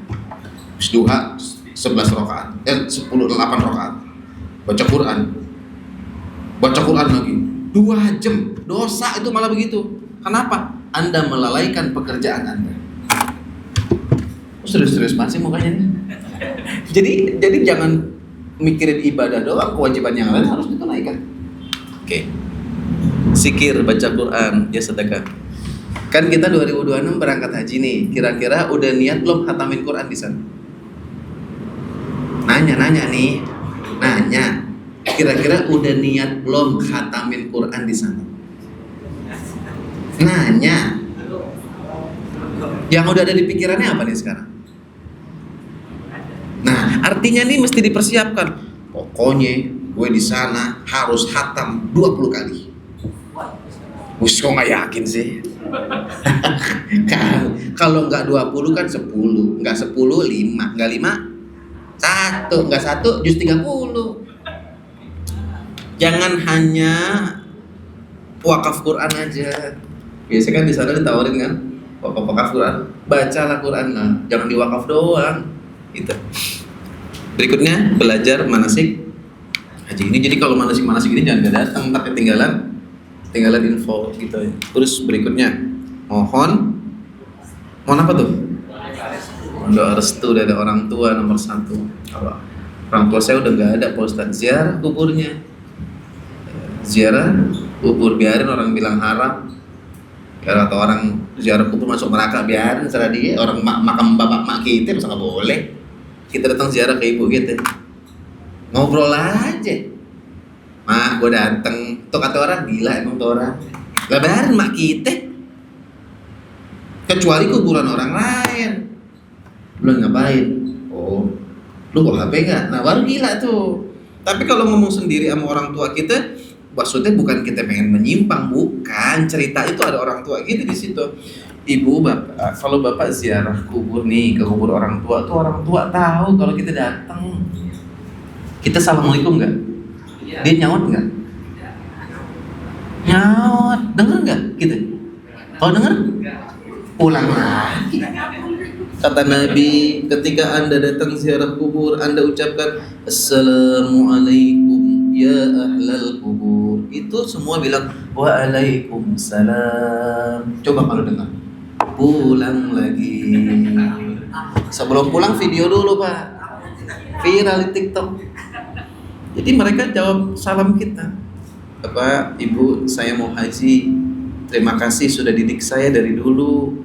Duha 11 rakaat, 8 rakaat. Baca Quran lagi 2 jam. Dosa itu malah begitu. Kenapa? Anda melalaikan pekerjaan Anda. Serius-serius masih mukanya nih. Jadi jangan mikirin ibadah doang, kewajiban yang lain harus ditunaikan. Oke. Zikir, baca Quran, ya sedekah. Kan kita 2026 berangkat haji nih. Kira-kira udah niat belum khatamin Quran di sana? Nanya nih. Kira-kira udah niat belum khatamin Quran di sana? Nanya. Yang udah ada di pikirannya apa nih sekarang? Nah, artinya nih mesti dipersiapkan. Pokoknya gue di sana harus khatam 20 kali. Wih, kok nggak yakin sih? Kalau nggak 20 kan 10, nggak 10 5, nggak 5 1, nggak 1 juz 30. Jangan hanya wakaf Quran aja. Biasanya kan di sana ditawarin kan, wakaf Quran, bacalah Quran lah, jangan diwakaf doang. Gitu. Berikutnya belajar manasik haji ini. Jadi kalau manasik ini jangan datang, tak ketinggalan info gitu ya. Terus berikutnya mohon apa tuh? Doa restu dari orang tua nomor 1. Kalau orang tua saya udah nggak ada Pak Ustadz, ziarah kuburnya. Ziarah kubur, biarin orang bilang haram. Ya, atau orang ziarah kubur masuk neraka, biarin serah dia. Orang makam bapak mak kita masa nggak boleh. Kita datang ziarah ke ibu kita, ngobrol aja. Mak, gue dateng. Tuh kata orang, gila emang tuh orang. Lebaran mak kita. Kecuali kuburan orang lain. Lu ngapain? Oh, lu bawa HP nggak? Nah baru gila tuh. Tapi kalau ngomong sendiri sama orang tua kita, maksudnya bukan kita pengen menyimpang, bukan. Cerita itu ada orang tua gitu di situ. Ibu, bapak, kalau bapak ziarah kubur nih, ke kubur orang tua tuh orang tua tahu kalau kita datang. Kita assalamualaikum nggak? Dia nyaut nggak? Nyaut, denger nggak? Gitu. Kalau denger, pulang lagi. Kata Nabi, ketika Anda datang ziarah kubur, Anda ucapkan Assalamualaikum ya ahlal kubur. Itu semua bilang Waalaikumsalam. Coba kalau dengar, pulang lagi. Sebelum pulang video dulu Pak, viral di TikTok. Jadi mereka jawab salam kita. Bapak, Ibu, saya mau haji. Terima kasih sudah didik saya dari dulu.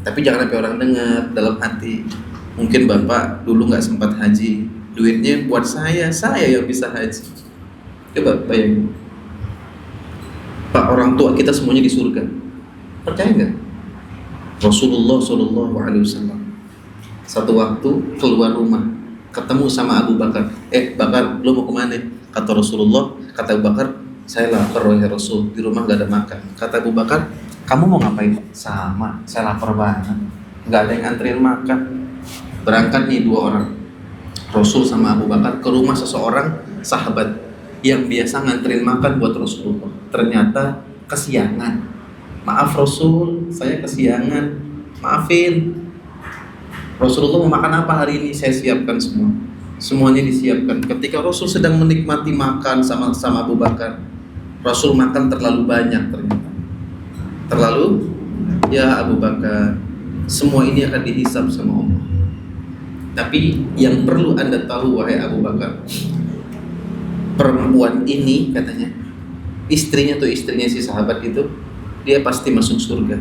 Tapi jangan sampai orang dengar dalam hati. Mungkin Bapak dulu nggak sempat haji, duitnya buat saya yang bisa haji. Coba bayangin. Pak, orang tua kita semuanya di surga. Percaya nggak? Rasulullah SAW satu waktu keluar rumah, ketemu sama Abu Bakar. Bakar, lu mau kemana? Kata Rasulullah. Kata Abu Bakar, saya lapar ya Rasul, di rumah gak ada makan. Kata Abu Bakar, kamu mau ngapain? Sama, saya lapar banget, gak ada yang anterin makan. Berangkat nih 2 orang, Rasul sama Abu Bakar, ke rumah seseorang sahabat yang biasa nganterin makan buat Rasulullah. Ternyata kesiangan. Maaf Rasul, saya kesiangan, maafin. Rasulullah mau makan apa hari ini? Saya siapkan semua. Semuanya disiapkan. Ketika Rasul sedang menikmati makan sama Abu Bakar, Rasul makan terlalu banyak ternyata. Terlalu, ya Abu Bakar, semua ini akan dihisab sama Allah. Tapi yang perlu Anda tahu, wahai Abu Bakar, perempuan ini katanya, istrinya si sahabat itu, dia pasti masuk surga.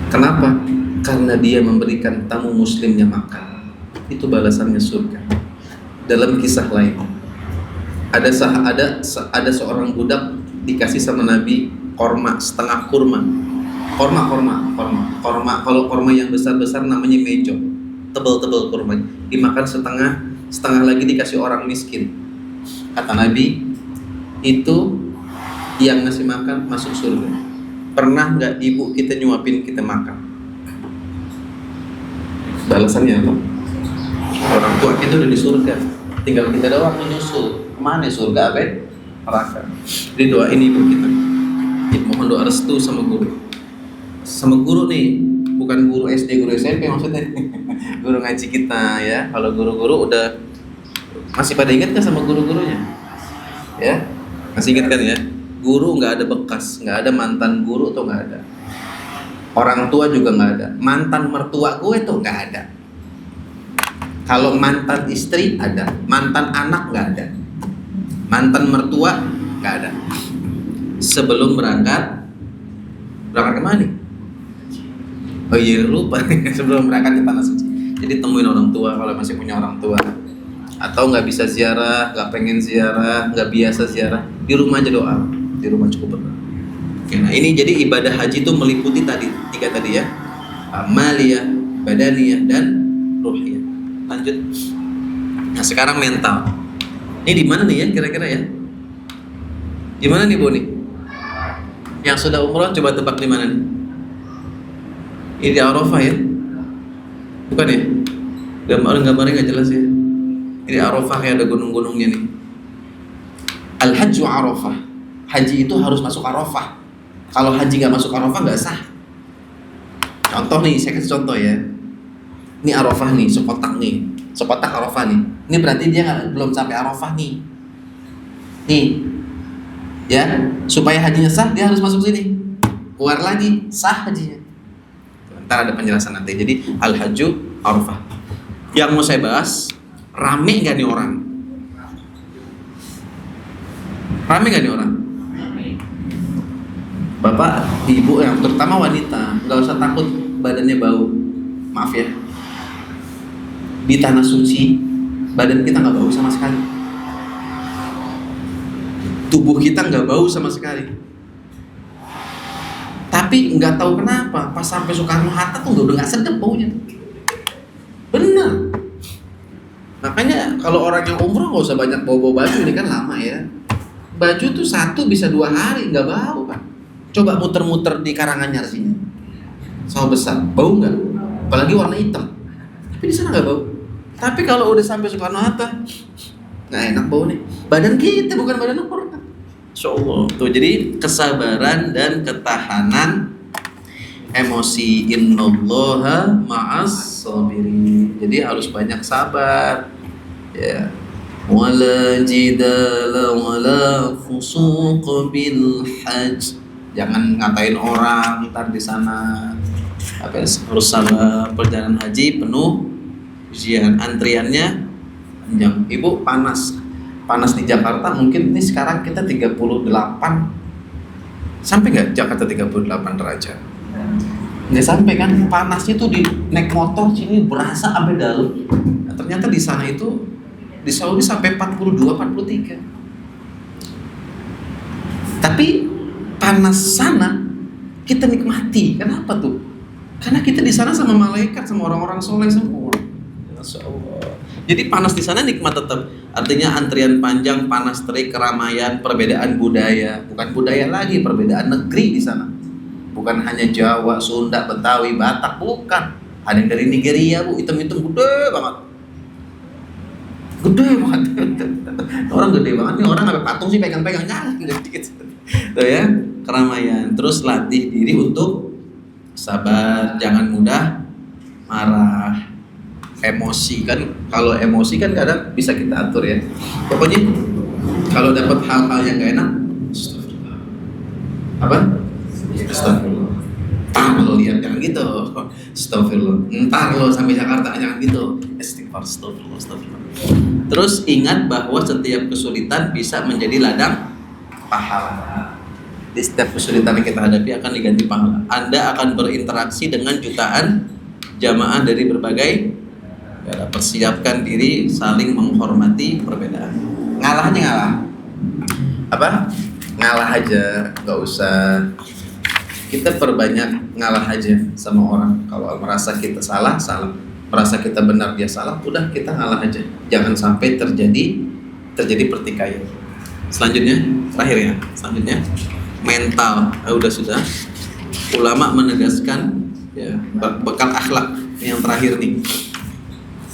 Kenapa? Karena dia memberikan tamu muslimnya makan. Itu balasannya surga. Dalam kisah lain, ada seorang budak dikasih sama Nabi korma, setengah kurma. Korma. Kalau korma yang besar-besar namanya mejo, tebal-tebal kurma. Dimakan setengah lagi dikasih orang miskin. Kata Nabi, itu yang ngasih makan masuk surga. Pernah nggak ibu kita nyuapin kita makan? Balasannya apa? Orang tua kita udah di surga, tinggal kita doang menyusul. Kemana surga apa? Neraka. Jadi doain ibu kita. Mohon doa restu sama guru. Sama guru nih, bukan guru SD, guru SMP maksudnya. Guru ngaji kita ya. Kalau guru-guru udah masih pada ingat kan sama guru-gurunya? Ya, masih ingat kan ya? Guru nggak ada bekas, nggak ada mantan guru tuh nggak ada. Orang tua juga nggak ada. Mantan mertua gue tuh nggak ada. Kalau mantan istri ada, mantan anak nggak ada, mantan mertua nggak ada. Sebelum berangkat kemana nih? Oh iya lupa. Sebelum berangkat ke tanah suci. Jadi temuin orang tua kalau masih punya orang tua. Atau nggak bisa ziarah, nggak pengen ziarah, nggak biasa ziarah, di rumah aja doa. Di rumah cukup berdoa. Oke, nah ini jadi ibadah haji itu meliputi tiga tadi ya, amaliyah, badaniyah, dan ruhiyah. Lanjut. Nah sekarang mental. Ini di mana nih ya kira-kira ya? Di mana nih Boni? Yang sudah umroh coba tebak di mana nih? Ini di Arafah ya? Bukan ya? Gambarnya nggak jelas ya. Ini Arafah kayak ada gunung-gunungnya nih. Al-Hajju Arafah. Haji itu harus masuk Arafah. Kalau haji nggak masuk Arafah nggak sah. Contoh nih, saya kasih contoh ya. Ini Arafah nih, sekotak Arafah nih. Ini berarti dia belum sampai Arafah nih. Nih, ya, supaya hajinya sah dia harus masuk sini. Keluar lagi, sah hajinya. Ntar ada penjelasan nanti. Jadi Al-Hajju Arafah. Yang mau saya bahas, rame nggak nih orang? Rame nggak nih orang? Bapak, ibu, yang terutama wanita, nggak usah takut badannya bau. Maaf ya. Di tanah suci, badan kita nggak bau sama sekali. Tubuh kita nggak bau sama sekali. Tapi nggak tahu kenapa, pas sampai Soekarno-Hatta tuh udah nggak sedap baunya. Bener. Makanya kalau orang yang umroh nggak usah banyak bau-bau baju, ini kan lama ya. Baju tuh 1 bisa 2 hari nggak bau kan. Coba muter-muter di Karanganyar sini, sawah besar, bau nggak? Apalagi warna hitam. Tapi di sana nggak bau. Tapi kalau udah sampai Soekarno-Hatta, nggak enak bau nih. Badan kita bukan badan orang. Insyaallah. Tuh jadi kesabaran dan ketahanan emosi. Innallaha ma'as sabirin. Jadi harus banyak sabar. Ya. Wala jidala wala fusuq bil hajj. Jangan ngatain orang ntar di sana. Harus sabar. Perjalanan haji penuh ujian, antriannya panjang. Ibu panas di Jakarta mungkin ini sekarang kita 38 sampai nggak Jakarta 38 derajat? Nggak sampai kan, panasnya tuh di naik motor sini berasa sampai dalam. Nah, ternyata di sana itu di Saudi sampai 42, 43. Tapi panas sana kita nikmati. Kenapa tuh? Karena kita di sana sama malaikat, sama orang-orang soleh semua. Masya Allah. Jadi panas di sana nikmat tetap. Artinya antrian panjang, panas terik, keramaian, perbedaan budaya. Bukan budaya lagi, perbedaan negeri di sana. Bukan hanya Jawa, Sunda, Betawi, Batak, bukan. Ada yang dari Nigeria, Bu, hitam-hitam gede banget. Orang gede banget nih, orang sampai patung sih pegang-pegang nyala dikit. Tuh ya, keramaian. Terus latih diri untuk sabar, jangan mudah marah, emosi kan. Kalau emosi kan kadang bisa kita atur ya. Pokoknya kalau dapat hal-hal yang gak enak, astagfirullah. Apa? Astagfirullah. Ntar lo lihat, jangan gitu. Astagfirullah. Ntar lo sampai Jakarta, jangan gitu. Istighfar, astagfirullah, astagfirullah. Terus ingat bahwa setiap kesulitan bisa menjadi ladang pahala. Di setiap kesulitan yang kita hadapi akan diganti pahala. Anda akan berinteraksi dengan jutaan jamaah dari berbagai negara. Persiapkan diri saling menghormati perbedaan. Ngalah aja ngalah. Apa? Ngalah aja, nggak usah. Kita perbanyak ngalah aja sama orang. Kalau merasa kita salah, salah. Merasa kita benar, dia salah, udah kita ngalah aja. Jangan sampai terjadi pertikaian. Selanjutnya, terakhir ya. Selanjutnya, mental. Sudah. Ulama menegaskan ya, bekal akhlak yang terakhir nih.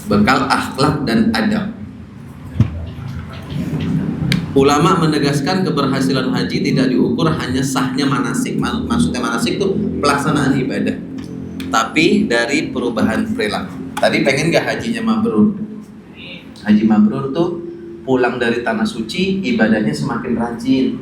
Bekal akhlak dan adab. Ulama menegaskan keberhasilan haji tidak diukur hanya sahnya manasik. Maksudnya manasik itu pelaksanaan ibadah, tapi dari perubahan perilaku. Tadi pengen gak hajinya mabrur? Haji mabrur tuh pulang dari tanah suci, ibadahnya semakin rajin,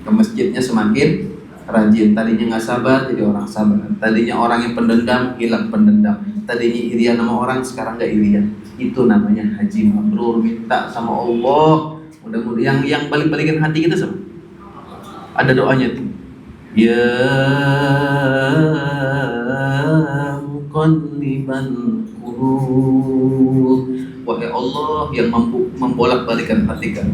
ke masjidnya semakin rajin. Tadinya nggak sabar jadi orang sabar. Tadinya orang yang pendendam hilang pendendam. Tadinya irian sama orang sekarang nggak irian. Itu namanya haji mabrur. Minta sama Allah. Mudah-mudahan yang balik-balikin hati kita sama. Ada doanya tuh. Ya muqalliban qulub, wahai Allah yang mampu membolak-balikan hati kami.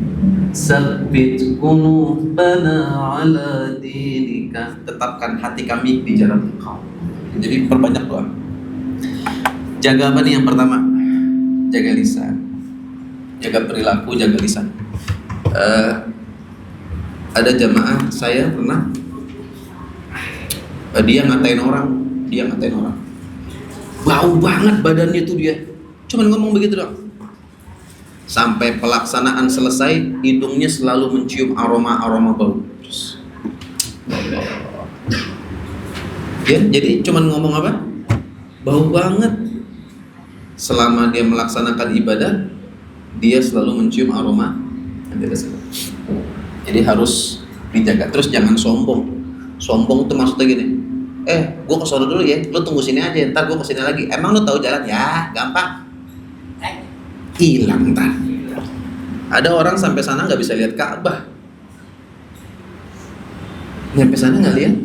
Sabbit qulubana ala dinika, tetapkan hati kami di jalan Engkau. Jadi perbanyak doa. Jaga apa nih yang pertama? Jaga lisan. Jaga perilaku, jaga lisan. Ada jamaah saya pernah dia ngatain orang, bau banget badannya tuh dia, cuman ngomong begitu doang. Sampai pelaksanaan selesai, hidungnya selalu mencium aroma bau. Ya, jadi cuman ngomong apa? Bau banget. Selama dia melaksanakan ibadah, dia selalu mencium aroma. Jadi harus dijaga. Terus jangan sombong. Sombong itu maksudnya gini, gue ke sono dulu ya, lu tunggu sini aja, ntar gue kesini lagi. Emang lu tahu jalan? Ya gampang, hilang ntar. Ada orang sampai sana nggak bisa lihat Ka'bah. Sampai sana nggak lihat.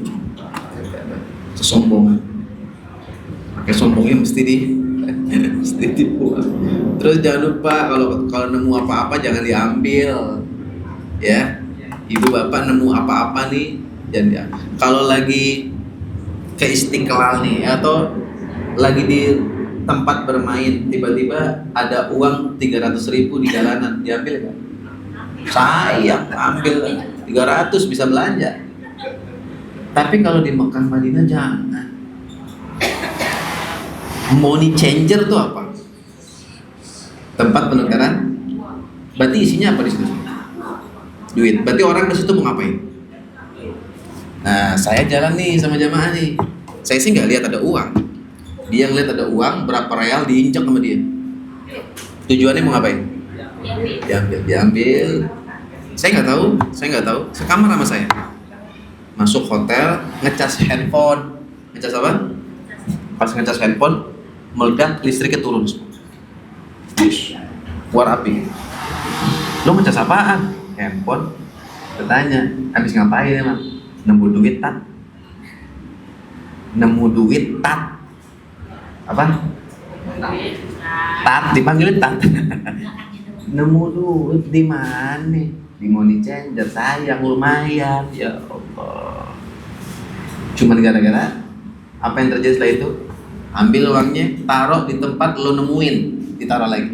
Kesombongan. Pakai sombongnya mesti dibuang. Terus jangan lupa kalau nemu apa-apa jangan diambil, ya. Ibu bapak nemu apa-apa nih, jangan diambil. Kalau lagi ke Istiqlal nih atau lagi di tempat bermain, tiba-tiba ada uang 300.000 di jalanan, diambil kan? Sayang, ambil 300 bisa belanja. Tapi kalau di Mekah Madinah jangan. Money changer itu apa? Tempat penukaran. Berarti isinya apa di situ? Duit. Berarti orang di situ mau ngapain? Nah, saya jalan nih sama jamaah nih. Saya sih nggak lihat ada uang. Dia ngeliat ada uang, berapa real diinjak sama dia. Tujuannya mau ngapain? Diambil. Saya nggak tahu. Sekamar sama saya. Masuk hotel, ngecas handphone. Ngecas apa? Pas ngecas handphone, meledak, listriknya turun. Keluar api. Lo ngecas apaan? Handphone. Bertanya, habis ngapain emang? Nemu duit tat. Apa? Tat, dipanggilin tat. Nemu duit di mana? Di money changer, sayang lumayan. Ya Allah. Cuman gara-gara apa yang terjadi setelah itu? Ambil uangnya, taruh di tempat lo nemuin, ditaruh lagi.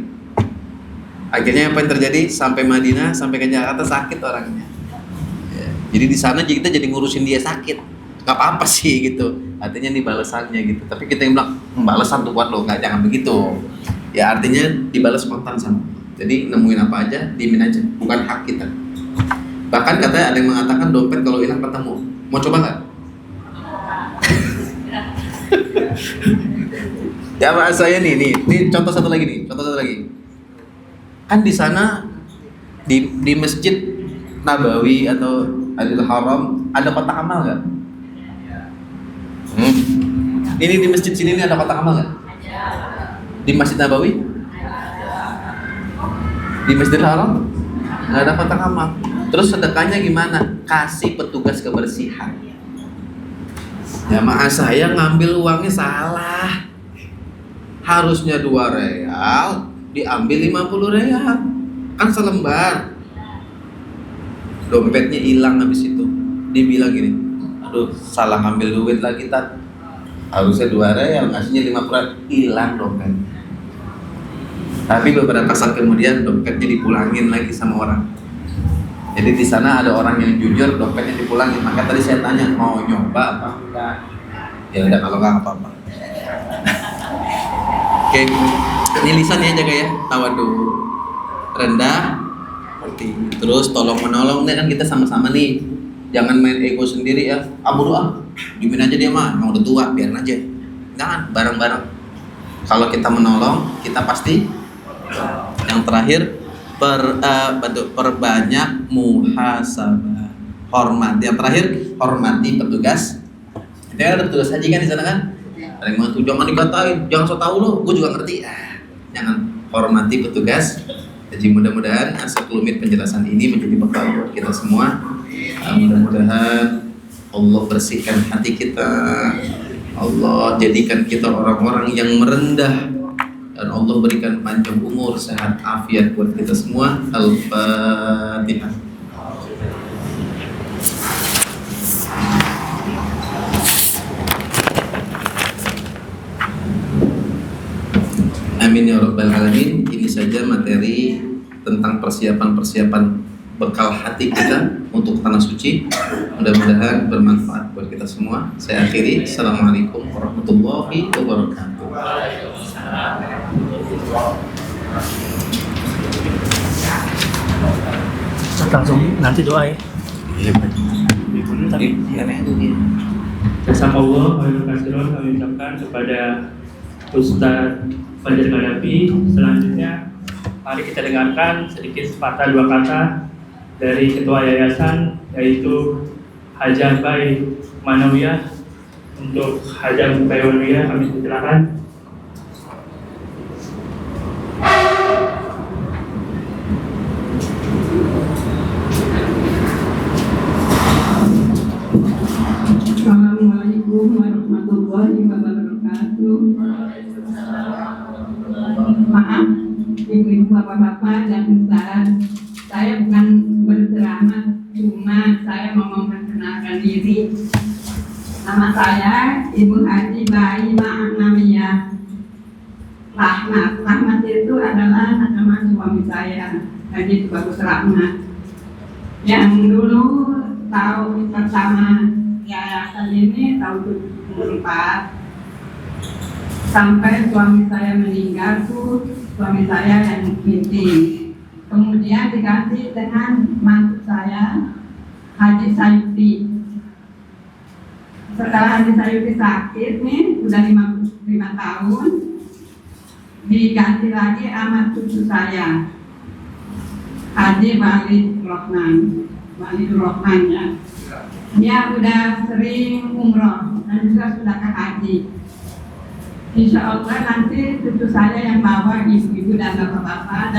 Akhirnya apa yang terjadi? Sampai Madinah, sampai ke Jakarta sakit orangnya. Ya. Jadi di sana kita jadi ngurusin dia sakit. Gak apa-apa sih gitu. Artinya ini balasannya gitu. Tapi kita yang bilang balasan tuh buat lo, nggak, jangan begitu. Ya artinya dibalas kontan sama. Jadi nemuin apa aja, diemin aja. Bukan hak kita. Bahkan katanya ada yang mengatakan dompet kalau hilang ketemu. Mau coba nggak? Jamaah saya nih contoh satu lagi. Kan di sana di Masjid Nabawi atau Al Haram ada kotak amal nggak? Ini di masjid sini ini ada kotak amal nggak? Di Masjid Nabawi? Di Masjidil Haram? Nggak ada kotak amal. Terus sedekahnya gimana? Kasih petugas kebersihan. Jamaah saya ngambil uangnya salah. Harusnya 2 real, diambil 50 real. Kan selembar. Dompetnya hilang habis itu. Dibilang gini, aduh salah ngambil duit lagi Tat. Harusnya 2 real, ngasihnya 50 real. Hilang dompet. Tapi beberapa saat kemudian dompetnya dipulangin lagi sama orang. Jadi di sana ada orang yang jujur, dompetnya dipulangin. Maka tadi saya tanya, mau nyoba apa enggak? Ya udah, kalau enggak apa-apa. Oke, ini lisannya jaga ya. Tawadhu, rendah hati. Terus tolong menolong, nih kan kita sama-sama nih. Jangan main ego sendiri ya. Bodoh ah, dimin aja dia mah, emang udah tua, biarin aja. Jangan, bareng-bareng. Kalau kita menolong, kita pasti. Yang terakhir, perbanyak muhasabah. Hormati. Yang terakhir, hormati petugas. Itu ada petugas haji kan di sana kan? Ada yang mau tuh, jangan dikatain, jangan so tau lo, gue juga ngerti. Jangan, hormati petugas. Jadi mudah-mudahan sekelumit penjelasan ini menjadi bekal buat kita semua. Mudah-mudahan Allah bersihkan hati kita. Allah jadikan kita orang-orang yang merendah. Dan Allah berikan panjang umur, sehat, afiat buat kita semua. Al-Fatihah. Amin ya rabbal alamin. Ini saja materi tentang persiapan bekal hati kita untuk tanah suci. Mudah-mudahan bermanfaat buat kita semua. Saya akhiri. Assalamualaikum warahmatullahi wabarakatuh. Langsung nanti doa ya. Iya, Tapi Jazakallah khairan katsiran kami ucapkan kepada Ustaz Fajar Gadafi. Selanjutnya mari kita dengarkan sedikit sepatah 2 kata dari Ketua Yayasan, yaitu Hajah Bai Manawiyah. Untuk Hajah Bai Manawiyah kami silakan. Assalamualaikum warahmatullahi wabarakatuh. Maaf, ibu-ibu, bapak-bapak dan Ustaz, saya bukan berceramah, cuma saya mau memperkenalkan diri. Nama saya Ibu Haji Bai Ma'nawiyah Rahmat. Rahmat itu adalah nama suami saya, Haji Bagus Rahmat, yang dulu tahu pertama yayasan ini tahun 74 sampai suami saya meninggal tuh, suami saya yang inti. Kemudian diganti dengan mantu saya, Haji Sayuti. Setelah Haji Sayuti sakit nih, udah 55 tahun, diganti lagi sama cucu saya, Haji Walid Rahman ya. Dia udah sering umroh dan juga sudah ke haji. Insya Allah nanti cucu saya yang bawa ibu-ibu dan bapak-bapak.